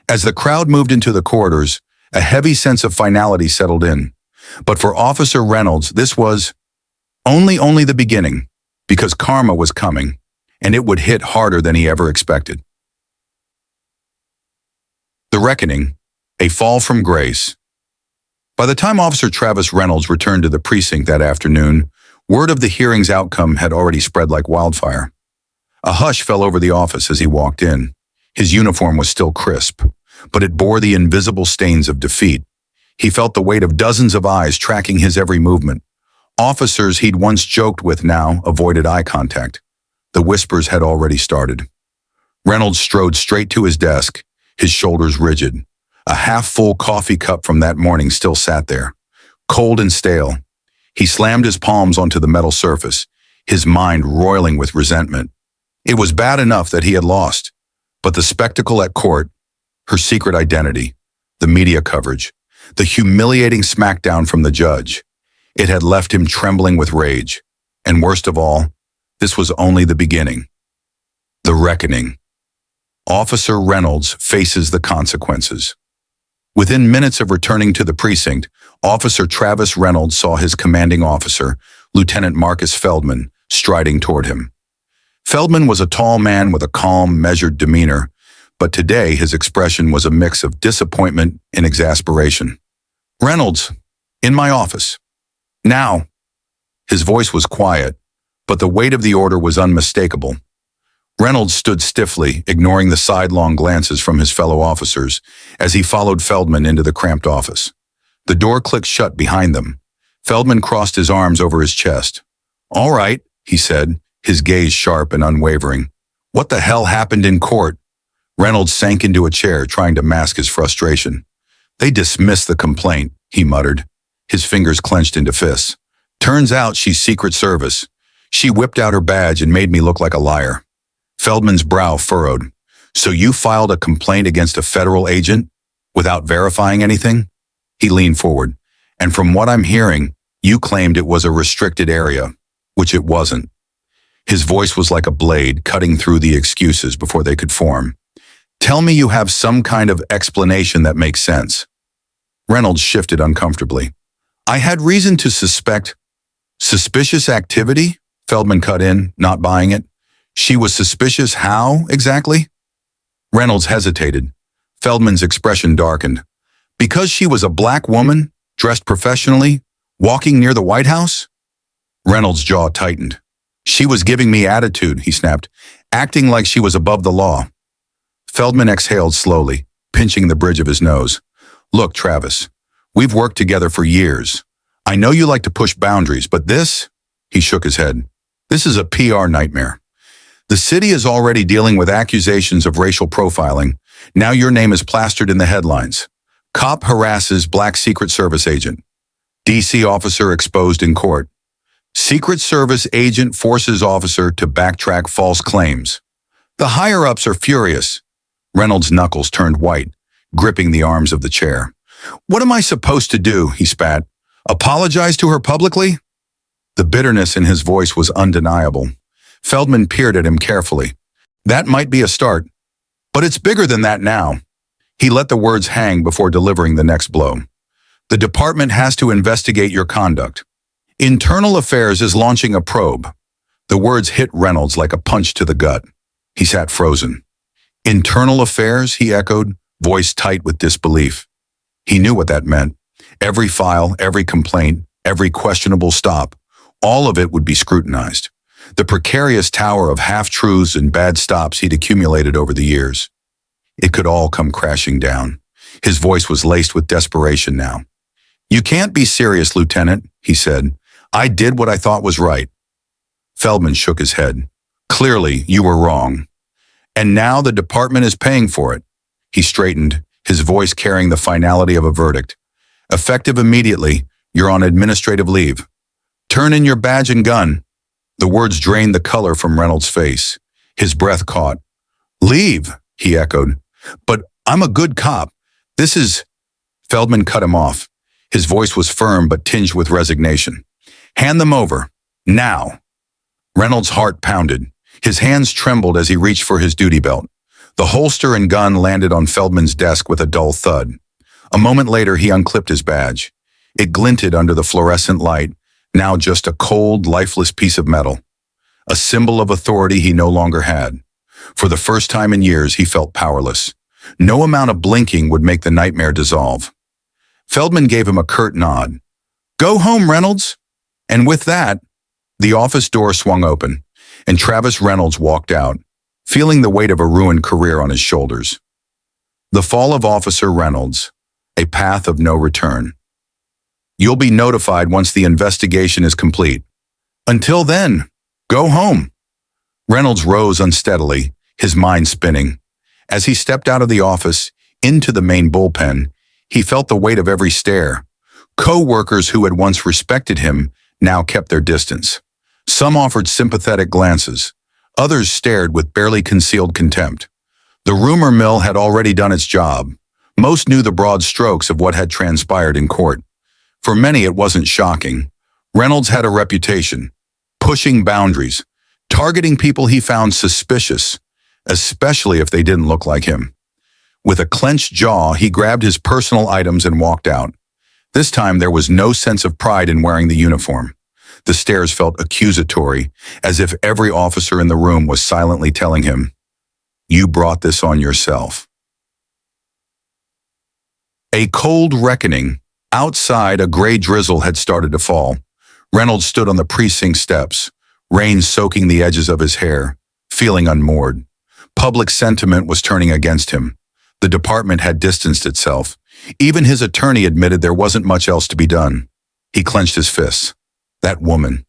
As the crowd moved into the corridors, a heavy sense of finality settled in. But for Officer Reynolds, this was only the beginning, because karma was coming, and it would hit harder than he ever expected. The Reckoning, a Fall from Grace. By the time Officer Travis Reynolds returned to the precinct that afternoon, word of the hearing's outcome had already spread like wildfire. A hush fell over the office as he walked in. His uniform was still crisp, but it bore the invisible stains of defeat. He felt the weight of dozens of eyes tracking his every movement. Officers he'd once joked with now avoided eye contact. The whispers had already started. Reynolds strode straight to his desk, his shoulders rigid. A half-full coffee cup from that morning still sat there, cold and stale. He slammed his palms onto the metal surface, his mind roiling with resentment. It was bad enough that he had lost, but the spectacle at court, her secret identity, the media coverage, the humiliating smackdown from the judge, it had left him trembling with rage. And worst of all, this was only the beginning. The reckoning. Officer Reynolds faces the consequences. Within minutes of returning to the precinct, Officer Travis Reynolds saw his commanding officer, Lieutenant Marcus Feldman, striding toward him. Feldman was a tall man with a calm, measured demeanor, but today his expression was a mix of disappointment and exasperation. "Reynolds, in my office. Now." His voice was quiet, but the weight of the order was unmistakable. Reynolds stood stiffly, ignoring the sidelong glances from his fellow officers as he followed Feldman into the cramped office. The door clicked shut behind them. Feldman crossed his arms over his chest. "All right," he said, his gaze sharp and unwavering. "What the hell happened in court?" Reynolds sank into a chair, trying to mask his frustration. "They dismissed the complaint," he muttered, his fingers clenched into fists. "Turns out she's Secret Service. She whipped out her badge and made me look like a liar." Feldman's brow furrowed. "So you filed a complaint against a federal agent without verifying anything?" He leaned forward. "And from what I'm hearing, you claimed it was a restricted area, which it wasn't." His voice was like a blade, cutting through the excuses before they could form. "Tell me you have some kind of explanation that makes sense." Reynolds shifted uncomfortably. "I had reason to suspect suspicious activity?" Feldman cut in, not buying it. "She was suspicious how, exactly?" Reynolds hesitated. Feldman's expression darkened. "Because she was a black woman, dressed professionally, walking near the White House?" Reynolds' jaw tightened. "She was giving me attitude," he snapped, "acting like she was above the law." Feldman exhaled slowly, pinching the bridge of his nose. "Look, Travis, we've worked together for years. I know you like to push boundaries, but this," he shook his head, "this is a PR nightmare. The city is already dealing with accusations of racial profiling. Now your name is plastered in the headlines. Cop harasses Black Secret Service agent. DC officer exposed in court. Secret Service agent forces officer to backtrack false claims. The higher-ups are furious." Reynolds' knuckles turned white, gripping the arms of the chair. "What am I supposed to do?" he spat. "Apologize to her publicly?" The bitterness in his voice was undeniable. Feldman peered at him carefully. "That might be a start, but it's bigger than that now." He let the words hang before delivering the next blow. "The department has to investigate your conduct. Internal Affairs is launching a probe." The words hit Reynolds like a punch to the gut. He sat frozen. "Internal Affairs?" he echoed, voice tight with disbelief. He knew what that meant. Every file, every complaint, every questionable stop, all of it would be scrutinized. The precarious tower of half-truths and bad stops he'd accumulated over the years. It could all come crashing down. His voice was laced with desperation now. "You can't be serious, Lieutenant," he said. "I did what I thought was right." Feldman shook his head. "Clearly, you were wrong. And now the department is paying for it." He straightened, his voice carrying the finality of a verdict. "Effective immediately, you're on administrative leave. Turn in your badge and gun." The words drained the color from Reynolds' face. His breath caught. "Leave," he echoed. "But I'm a good cop. This is—" Feldman cut him off. His voice was firm but tinged with resignation. "Hand them over. Now." Reynolds' heart pounded. His hands trembled as he reached for his duty belt. The holster and gun landed on Feldman's desk with a dull thud. A moment later, he unclipped his badge. It glinted under the fluorescent light, now just a cold, lifeless piece of metal. A symbol of authority he no longer had. For the first time in years, he felt powerless. No amount of blinking would make the nightmare dissolve. Feldman gave him a curt nod. "Go home, Reynolds." And with that, the office door swung open, and Travis Reynolds walked out, feeling the weight of a ruined career on his shoulders. The fall of Officer Reynolds, a path of no return. You'll be notified once the investigation is complete. Until then, go home. Reynolds rose unsteadily, his mind spinning. As he stepped out of the office, into the main bullpen, he felt the weight of every stare. Co-workers who had once respected him now kept their distance. Some offered sympathetic glances. Others stared with barely concealed contempt. The rumor mill had already done its job. Most knew the broad strokes of what had transpired in court. For many, it wasn't shocking. Reynolds had a reputation, pushing boundaries, targeting people he found suspicious, especially if they didn't look like him. With a clenched jaw, he grabbed his personal items and walked out. This time there was no sense of pride in wearing the uniform. The stares felt accusatory, as if every officer in the room was silently telling him, "You brought this on yourself." A cold reckoning. Outside, a gray drizzle had started to fall. Reynolds stood on the precinct steps, rain soaking the edges of his hair, feeling unmoored. Public sentiment was turning against him. The department had distanced itself. Even his attorney admitted there wasn't much else to be done. He clenched his fists. That woman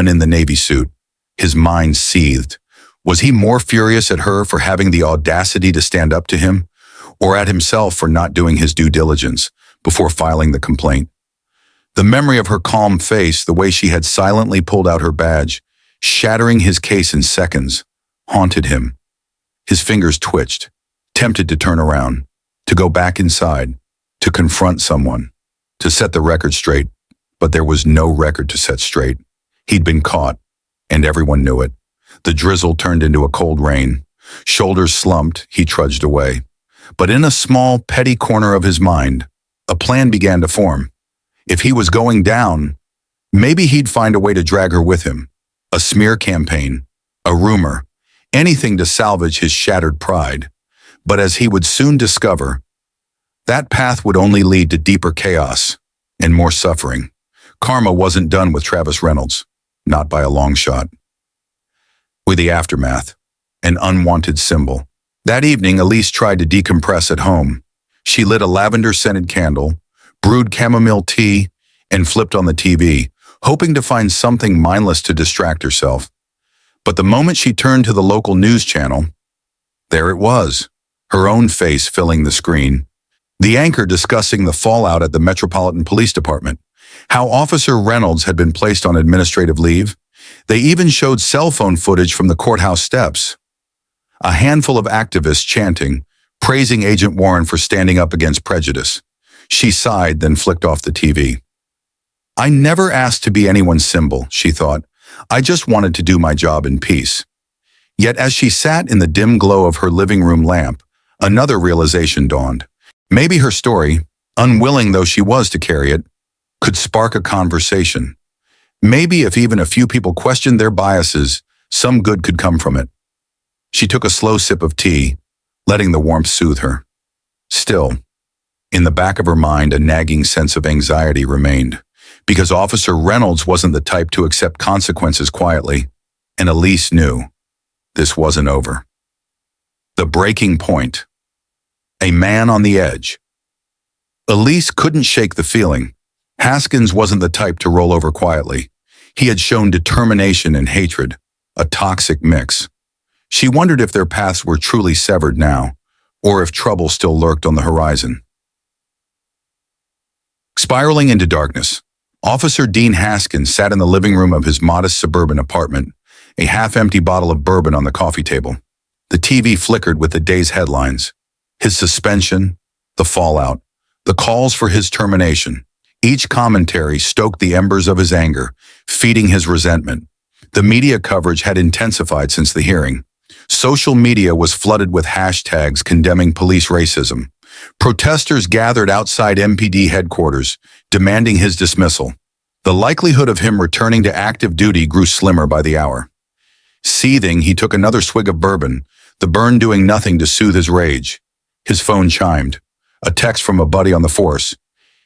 in the Navy suit. His mind seethed. Was he more furious at her for having the audacity to stand up to him, or at himself for not doing his due diligence before filing the complaint? The memory of her calm face, the way she had silently pulled out her badge, shattering his case in seconds, haunted him. His fingers twitched, tempted to turn around, to go back inside, to confront someone, to set the record straight, but there was no record to set straight. He'd been caught, and everyone knew it. The drizzle turned into a cold rain. Shoulders slumped, he trudged away. But in a small, petty corner of his mind, a plan began to form. If he was going down, maybe he'd find a way to drag her with him. A smear campaign, a rumor, anything to salvage his shattered pride. But as he would soon discover, that path would only lead to deeper chaos and more suffering. Karma wasn't done with Travis Reynolds, not by a long shot. With the aftermath, an unwanted symbol. That evening, Elise tried to decompress at home. She lit a lavender-scented candle, brewed chamomile tea, and flipped on the TV, hoping to find something mindless to distract herself. But the moment she turned to the local news channel, there it was, her own face filling the screen. The anchor discussing the fallout at the Metropolitan Police Department, how Officer Reynolds had been placed on administrative leave. They even showed cell phone footage from the courthouse steps. A handful of activists chanting, praising Agent Warren for standing up against prejudice. She sighed, then flicked off the TV. "I never asked to be anyone's symbol," she thought. "I just wanted to do my job in peace." Yet as she sat in the dim glow of her living room lamp, another realization dawned. Maybe her story, unwilling though she was to carry it, could spark a conversation. Maybe if even a few people questioned their biases, some good could come from it. She took a slow sip of tea, letting the warmth soothe her. Still, in the back of her mind, a nagging sense of anxiety remained, because Officer Reynolds wasn't the type to accept consequences quietly, and Elise knew this wasn't over. The breaking point. A man on the edge. Elise couldn't shake the feeling. Haskins wasn't the type to roll over quietly. He had shown determination and hatred, a toxic mix. She wondered if their paths were truly severed now, or if trouble still lurked on the horizon. Spiraling into darkness, Officer Dean Haskins sat in the living room of his modest suburban apartment, a half-empty bottle of bourbon on the coffee table. The TV flickered with the day's headlines. His suspension, the fallout, the calls for his termination. Each commentary stoked the embers of his anger, feeding his resentment. The media coverage had intensified since the hearing. Social media was flooded with hashtags condemning police racism. Protesters gathered outside MPD headquarters, demanding his dismissal. The likelihood of him returning to active duty grew slimmer by the hour. Seething, he took another swig of bourbon, the burn doing nothing to soothe his rage. His phone chimed. A text from a buddy on the force.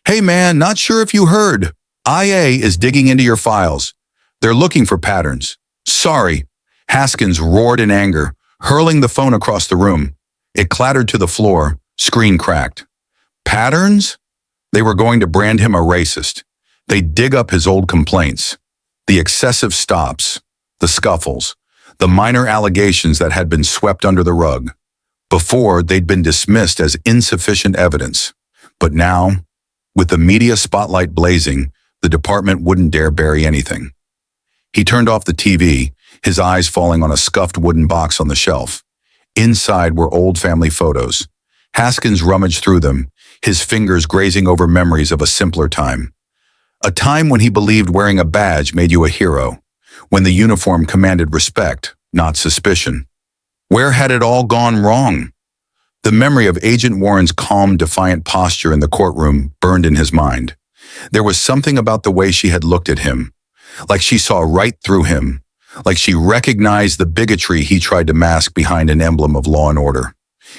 "Hey man, not sure if you heard. IA is digging into your files. They're looking for patterns." "Sorry." Haskins roared in anger, hurling the phone across the room. It clattered to the floor, screen cracked. Patterns? They were going to brand him a racist. They'd dig up his old complaints. The excessive stops, the scuffles, the minor allegations that had been swept under the rug. Before, they'd been dismissed as insufficient evidence. But now, with the media spotlight blazing, the department wouldn't dare bury anything. He turned off the TV, his eyes falling on a scuffed wooden box on the shelf. Inside were old family photos. Haskins rummaged through them, his fingers grazing over memories of a simpler time. A time when he believed wearing a badge made you a hero, when the uniform commanded respect, not suspicion. Where had it all gone wrong? The memory of Agent Warren's calm, defiant posture in the courtroom burned in his mind. There was something about the way she had looked at him, like she saw right through him, like she recognized the bigotry he tried to mask behind an emblem of law and order.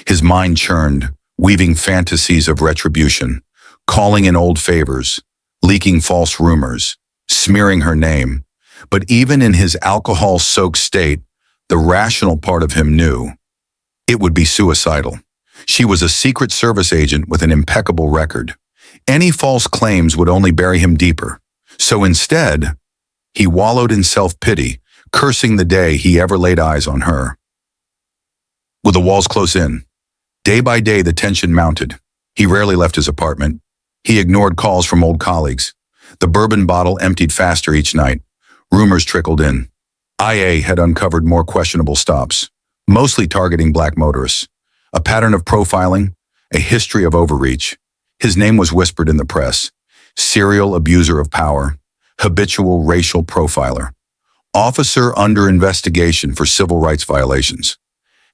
His mind churned, weaving fantasies of retribution, calling in old favors, leaking false rumors, smearing her name. But even in his alcohol-soaked state, the rational part of him knew it would be suicidal. She was a Secret Service agent with an impeccable record. Any false claims would only bury him deeper. So instead, he wallowed in self-pity, cursing the day he ever laid eyes on her. With the walls close in, day by day the tension mounted. He rarely left his apartment. He ignored calls from old colleagues. The bourbon bottle emptied faster each night. Rumors trickled in. IA had uncovered more questionable stops, mostly targeting black motorists. A pattern of profiling, a history of overreach. His name was whispered in the press. Serial abuser of power, habitual racial profiler, officer under investigation for civil rights violations.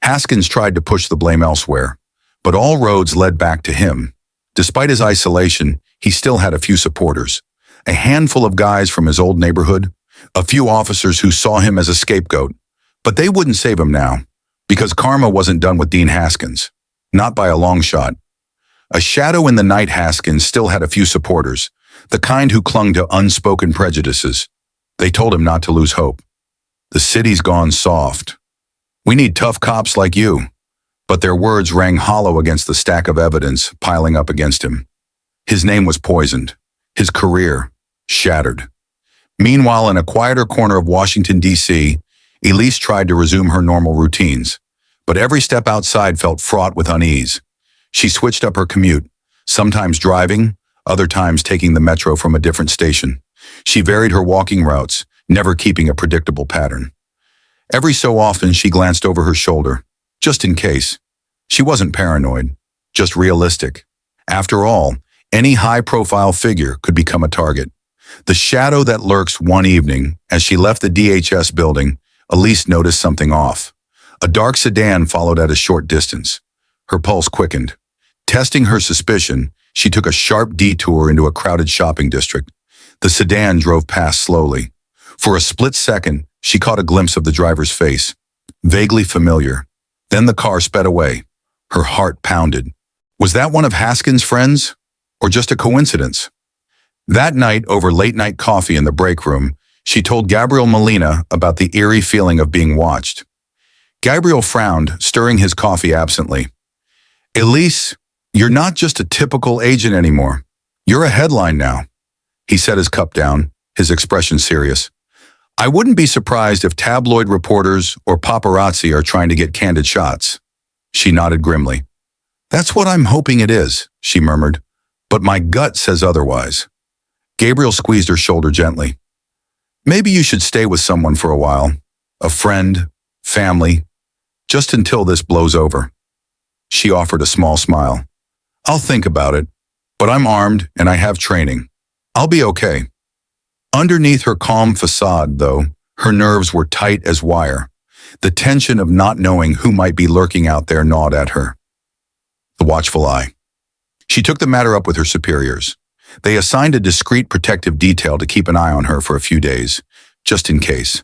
Haskins tried to push the blame elsewhere, but all roads led back to him. Despite his isolation, he still had a few supporters. A handful of guys from his old neighborhood, a few officers who saw him as a scapegoat, but they wouldn't save him now, because karma wasn't done with Dean Haskins. Not by a long shot. A shadow in the night, Haskins still had a few supporters, the kind who clung to unspoken prejudices. They told him not to lose hope. The city's gone soft. We need tough cops like you. But their words rang hollow against the stack of evidence piling up against him. His name was poisoned. His career shattered. Meanwhile, in a quieter corner of Washington, D.C., Elise tried to resume her normal routines. But every step outside felt fraught with unease. She switched up her commute, sometimes driving, other times taking the metro from a different station. She varied her walking routes, never keeping a predictable pattern. Every so often, she glanced over her shoulder, just in case. She wasn't paranoid, just realistic. After all, any high-profile figure could become a target. The shadow that lurks one evening, as she left the DHS building, Elise noticed something off. A dark sedan followed at a short distance. Her pulse quickened. Testing her suspicion, she took a sharp detour into a crowded shopping district. The sedan drove past slowly. For a split second, she caught a glimpse of the driver's face, vaguely familiar. Then the car sped away. Her heart pounded. Was that one of Haskins' friends, or just a coincidence? That night, over late-night coffee in the break room, she told Gabriel Molina about the eerie feeling of being watched. Gabriel frowned, stirring his coffee absently. Elise, you're not just a typical agent anymore. You're a headline now. He set his cup down, his expression serious. I wouldn't be surprised if tabloid reporters or paparazzi are trying to get candid shots. She nodded grimly. That's what I'm hoping it is, she murmured. But my gut says otherwise. Gabriel squeezed her shoulder gently. Maybe you should stay with someone for a while. A friend, family, just until this blows over. She offered a small smile. I'll think about it, but I'm armed and I have training. I'll be okay. Underneath her calm facade, though, her nerves were tight as wire. The tension of not knowing who might be lurking out there gnawed at her. The watchful eye. She took the matter up with her superiors. They assigned a discreet protective detail to keep an eye on her for a few days, just in case.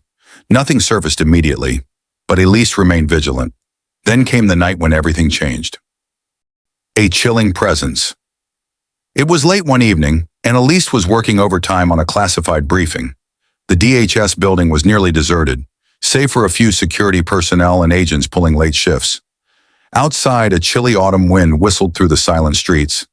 Nothing surfaced immediately, but Elise remained vigilant. Then came the night when everything changed. A chilling presence. It was late one evening, and Elise was working overtime on a classified briefing. The DHS building was nearly deserted, save for a few security personnel and agents pulling late shifts. Outside, a chilly autumn wind whistled through the silent streets.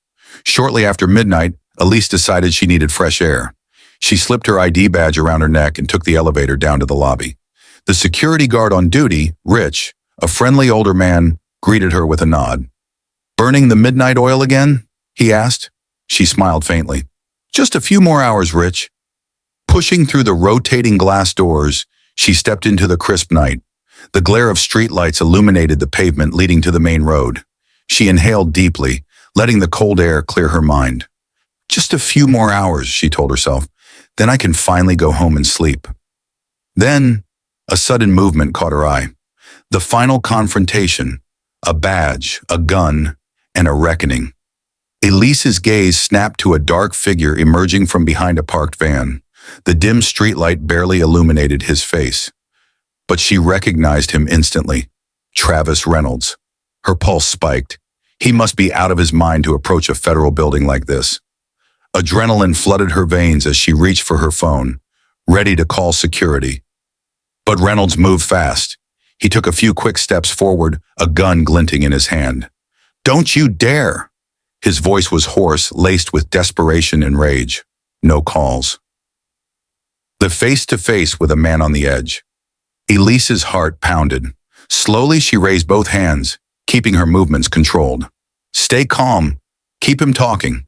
Shortly after midnight, Elise decided she needed fresh air. She slipped her ID badge around her neck and took the elevator down to the lobby. The security guard on duty, Rich, a friendly older man, greeted her with a nod. Burning the midnight oil again? He asked. She smiled faintly. Just a few more hours, Rich. Pushing through the rotating glass doors, she stepped into the crisp night. The glare of streetlights illuminated the pavement leading to the main road. She inhaled deeply, letting the cold air clear her mind. Just a few more hours, she told herself. Then I can finally go home and sleep. Then, a sudden movement caught her eye. The final confrontation, a badge, a gun, and a reckoning. Elise's gaze snapped to a dark figure emerging from behind a parked van. The dim streetlight barely illuminated his face. But she recognized him instantly. Travis Reynolds. Her pulse spiked. He must be out of his mind to approach a federal building like this. Adrenaline flooded her veins as she reached for her phone, ready to call security. But Reynolds moved fast. He took a few quick steps forward, a gun glinting in his hand. "Don't you dare!" His voice was hoarse, laced with desperation and rage. No calls. The face-to-face with a man on the edge. Elise's heart pounded. Slowly, she raised both hands, keeping her movements controlled. "Stay calm. Keep him talking."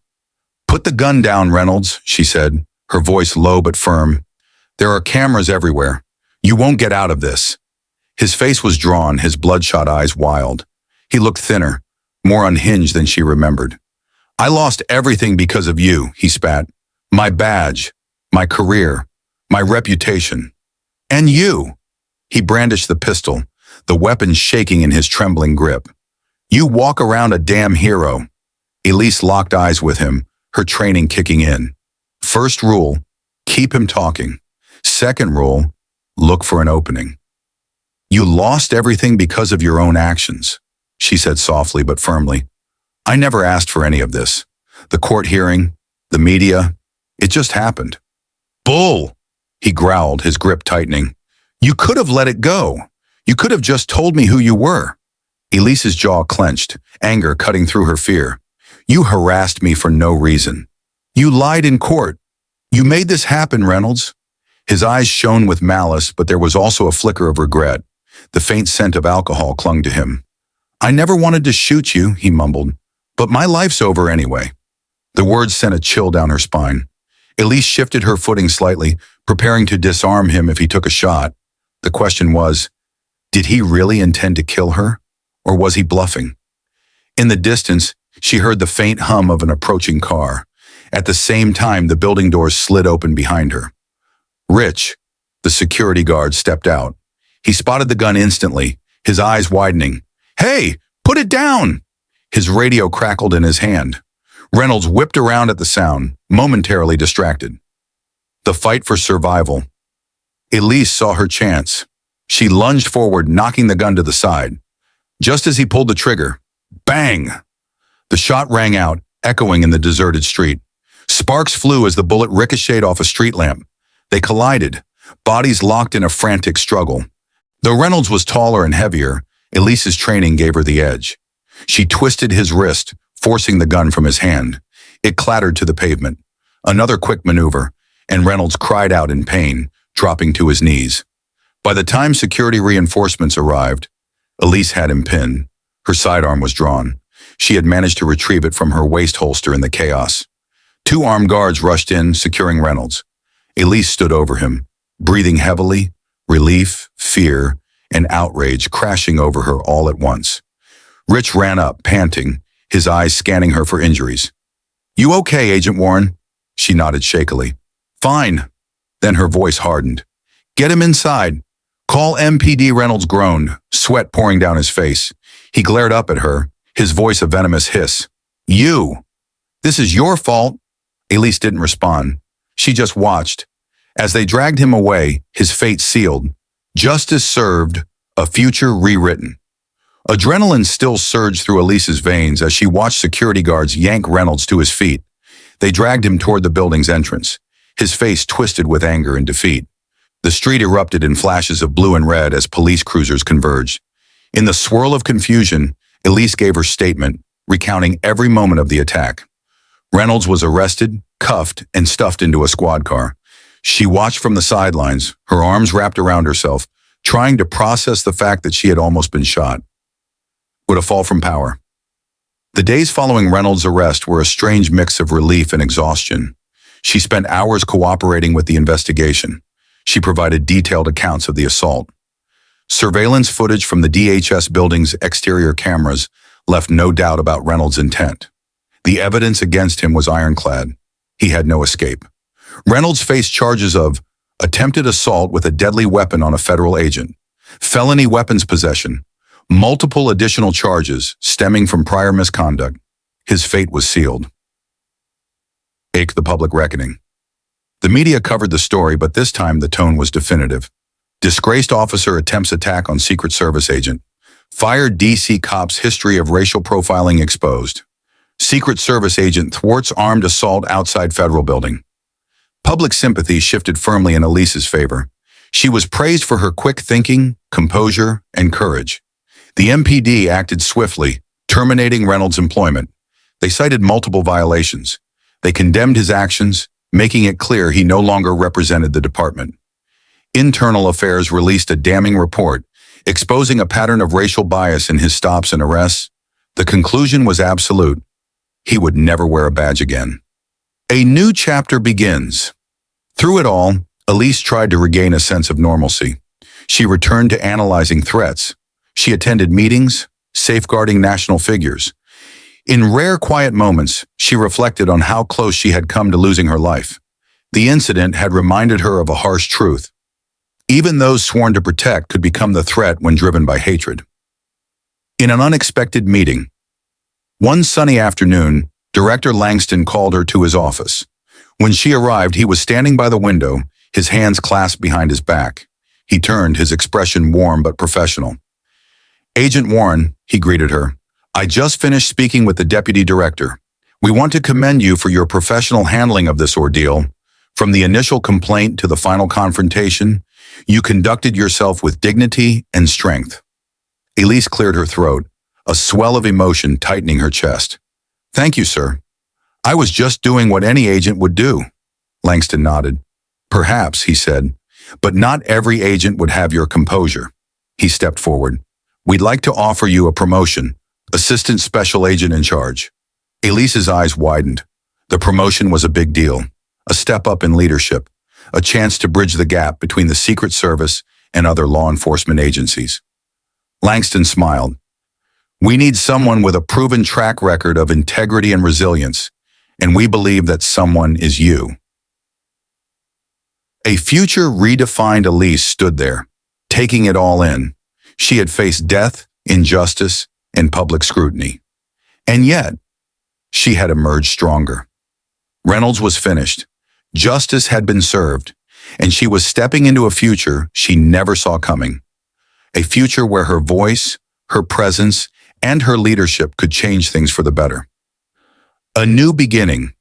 "Put the gun down, Reynolds," she said, her voice low but firm. "There are cameras everywhere. You won't get out of this." His face was drawn, his bloodshot eyes wild. He looked thinner, more unhinged than she remembered. "I lost everything because of you," he spat. "My badge, my career, my reputation. And you." He brandished the pistol, the weapon shaking in his trembling grip. "You walk around a damn hero." Elise locked eyes with him, her training kicking in. First rule, keep him talking. Second rule, look for an opening. "You lost everything because of your own actions," she said softly but firmly. "I never asked for any of this. The court hearing, the media, it just happened." "Bull!" he growled, his grip tightening. "You could have let it go. You could have just told me who you were." Elise's jaw clenched, anger cutting through her fear. "You harassed me for no reason. You lied in court. You made this happen, Reynolds." His eyes shone with malice, but there was also a flicker of regret. The faint scent of alcohol clung to him. "I never wanted to shoot you," he mumbled, "but my life's over anyway." The words sent a chill down her spine. Elise shifted her footing slightly, preparing to disarm him if he took a shot. The question was, did he really intend to kill her, or was he bluffing? In the distance, she heard the faint hum of an approaching car. At the same time, the building doors slid open behind her. Rich, the security guard, stepped out. He spotted the gun instantly, his eyes widening. "Hey, put it down!" His radio crackled in his hand. Reynolds whipped around at the sound, momentarily distracted. The fight for survival. Elise saw her chance. She lunged forward, knocking the gun to the side. Just as he pulled the trigger, bang! The shot rang out, echoing in the deserted street. Sparks flew as the bullet ricocheted off a street lamp. They collided, bodies locked in a frantic struggle. Though Reynolds was taller and heavier, Elise's training gave her the edge. She twisted his wrist, forcing the gun from his hand. It clattered to the pavement. Another quick maneuver, and Reynolds cried out in pain, dropping to his knees. By the time security reinforcements arrived, Elise had him pinned. Her sidearm was drawn. She had managed to retrieve it from her waist holster in the chaos. Two armed guards rushed in, securing Reynolds. Elise stood over him, breathing heavily, relief, fear, and outrage crashing over her all at once. Rich ran up, panting, his eyes scanning her for injuries. "You okay, Agent Warren?" She nodded shakily. "Fine." Then her voice hardened. "Get him inside." "Call MPD," Reynolds groaned, sweat pouring down his face. He glared up at her, his voice a venomous hiss. "You! This is your fault." Elise didn't respond. She just watched. As they dragged him away, his fate sealed. Justice served, a future rewritten. Adrenaline still surged through Elise's veins as she watched security guards yank Reynolds to his feet. They dragged him toward the building's entrance, his face twisted with anger and defeat. The street erupted in flashes of blue and red as police cruisers converged. In the swirl of confusion, Elise gave her statement, recounting every moment of the attack. Reynolds was arrested, cuffed, and stuffed into a squad car. She watched from the sidelines, her arms wrapped around herself, trying to process the fact that she had almost been shot. Would a fall from power? The days following Reynolds' arrest were a strange mix of relief and exhaustion. She spent hours cooperating with the investigation. She provided detailed accounts of the assault. Surveillance footage from the DHS building's exterior cameras left no doubt about Reynolds' intent. The evidence against him was ironclad. He had no escape. Reynolds faced charges of attempted assault with a deadly weapon on a federal agent, felony weapons possession, multiple additional charges stemming from prior misconduct. His fate was sealed. The public reckoning. The media covered the story, but this time the tone was definitive. Disgraced officer attempts attack on Secret Service agent. Fired DC cop's history of racial profiling exposed. Secret Service agent thwarts armed assault outside federal building. Public sympathy shifted firmly in Elise's favor. She was praised for her quick thinking, composure, and courage. The MPD acted swiftly, terminating Reynolds' employment. They cited multiple violations. They condemned his actions, making it clear he no longer represented the department. Internal Affairs released a damning report, exposing a pattern of racial bias in his stops and arrests. The conclusion was absolute. He would never wear a badge again. A new chapter begins. Through it all, Elise tried to regain a sense of normalcy. She returned to analyzing threats. She attended meetings, safeguarding national figures. In rare quiet moments, she reflected on how close she had come to losing her life. The incident had reminded her of a harsh truth. Even those sworn to protect could become the threat when driven by hatred. In an unexpected meeting, one sunny afternoon, Director Langston called her to his office. When she arrived, he was standing by the window, his hands clasped behind his back. He turned, his expression warm but professional. "Agent Warren," he greeted her, "I just finished speaking with the Deputy Director. We want to commend you for your professional handling of this ordeal. From the initial complaint to the final confrontation, you conducted yourself with dignity and strength." Elise cleared her throat, a swell of emotion tightening her chest. "Thank you, sir. I was just doing what any agent would do." Langston nodded. "Perhaps," he said, "but not every agent would have your composure." He stepped forward. "We'd like to offer you a promotion, Assistant Special Agent in Charge." Elise's eyes widened. The promotion was a big deal, a step up in leadership, a chance to bridge the gap between the Secret Service and other law enforcement agencies. Langston smiled. "We need someone with a proven track record of integrity and resilience, and we believe that someone is you." A future redefined Elise stood there, taking it all in. She had faced death, injustice, and public scrutiny. And yet, she had emerged stronger. Reynolds was finished. Justice had been served, and she was stepping into a future she never saw coming. A future where her voice, her presence, and her leadership could change things for the better. A new beginning.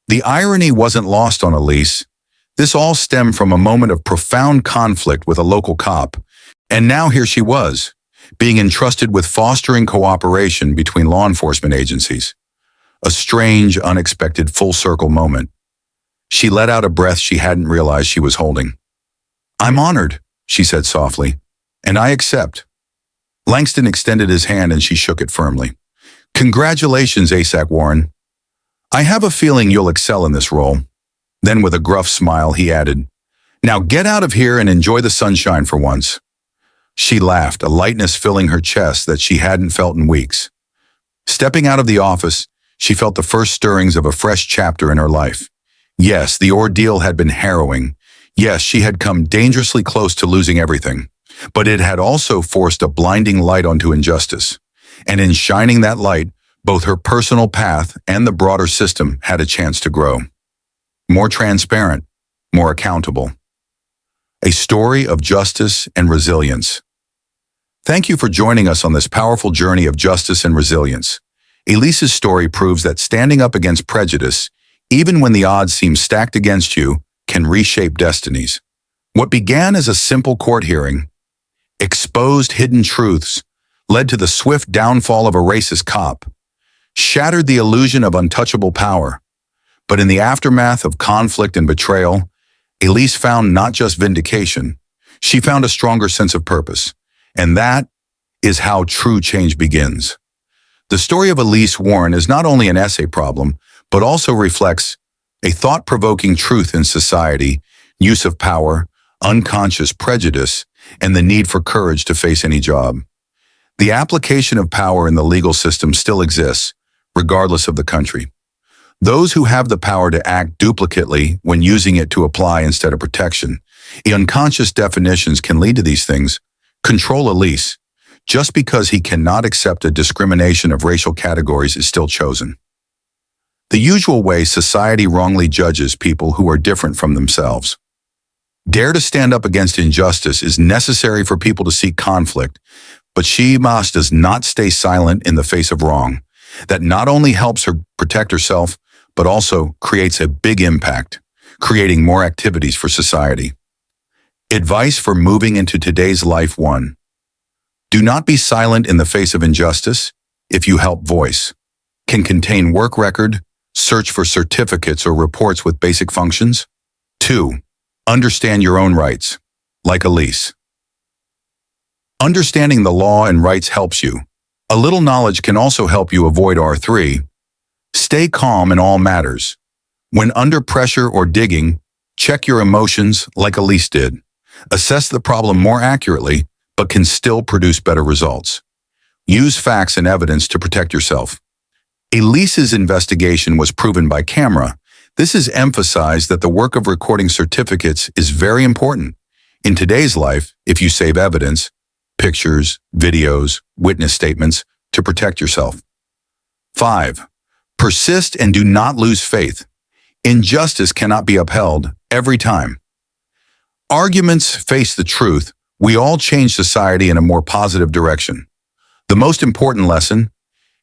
The irony wasn't lost on Elise. This all stemmed from a moment of profound conflict with a local cop, and now here she was, being entrusted with fostering cooperation between law enforcement agencies. A strange, unexpected full-circle moment. She let out a breath she hadn't realized she was holding. "I'm honored," she said softly, "and I accept." Langston extended his hand and she shook it firmly. "Congratulations, ASAC Warren. I have a feeling you'll excel in this role." Then with a gruff smile, he added, "Now get out of here and enjoy the sunshine for once." She laughed, a lightness filling her chest that she hadn't felt in weeks. Stepping out of the office, she felt the first stirrings of a fresh chapter in her life. Yes, the ordeal had been harrowing. Yes, she had come dangerously close to losing everything. But it had also forced a blinding light onto injustice. And in shining that light, both her personal path and the broader system had a chance to grow. More transparent, more accountable. A story of justice and resilience. Thank you for joining us on this powerful journey of justice and resilience. Elise's story proves that standing up against prejudice, even when the odds seem stacked against you, can reshape destinies. What began as a simple court hearing, exposed hidden truths, led to the swift downfall of a racist cop, shattered the illusion of untouchable power. But in the aftermath of conflict and betrayal, Elise found not just vindication, she found a stronger sense of purpose. And that is how true change begins. The story of Elise Warren is not only an essay problem, but also reflects a thought-provoking truth in society, use of power, unconscious prejudice, and the need for courage to face any job. The application of power in the legal system still exists, regardless of the country. Those who have the power to act duplicately when using it to apply instead of protection. The unconscious definitions can lead to these things, Control Elise. Just because he cannot accept a discrimination of racial categories is still chosen. The usual way society wrongly judges people who are different from themselves. Dare to stand up against injustice is necessary for people to seek conflict, but she does not stay silent in the face of wrong. That not only helps her protect herself, but also creates a big impact, creating more activities for society. Advice for moving into today's life: 1. Do not be silent in the face of injustice. If you help voice, can contain work record, search for certificates or reports with basic functions. 2. Understand your own rights, like Elise. Understanding the law and rights helps you. A little knowledge can also help you avoid R3. Stay calm in all matters. When under pressure or digging, check your emotions like Elise did. Assess the problem more accurately, but can still produce better results. Use facts and evidence to protect yourself. Elise's investigation was proven by camera. This is emphasized that the work of recording certificates is very important. In today's life, if you save evidence, pictures, videos, witness statements, to protect yourself. 5. Persist and do not lose faith. Injustice cannot be upheld every time. Arguments face the truth. We all change society in a more positive direction. The most important lesson: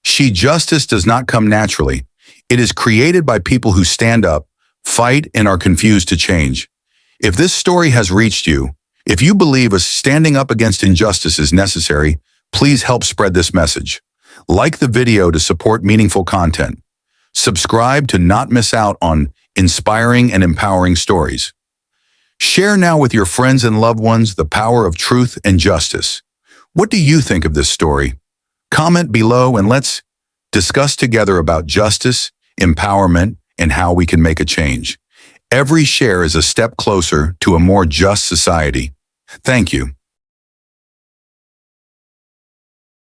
justice does not come naturally. It is created by people who stand up, fight, and are confused to change. If this story has reached you, if you believe a standing up against injustice is necessary, please help spread this message. Like the video to support meaningful content. Subscribe to not miss out on inspiring and empowering stories. Share now with your friends and loved ones the power of truth and justice. What do you think of this story? Comment below and let's discuss together about justice, empowerment, and how we can make a change. Every share is a step closer to a more just society. Thank you.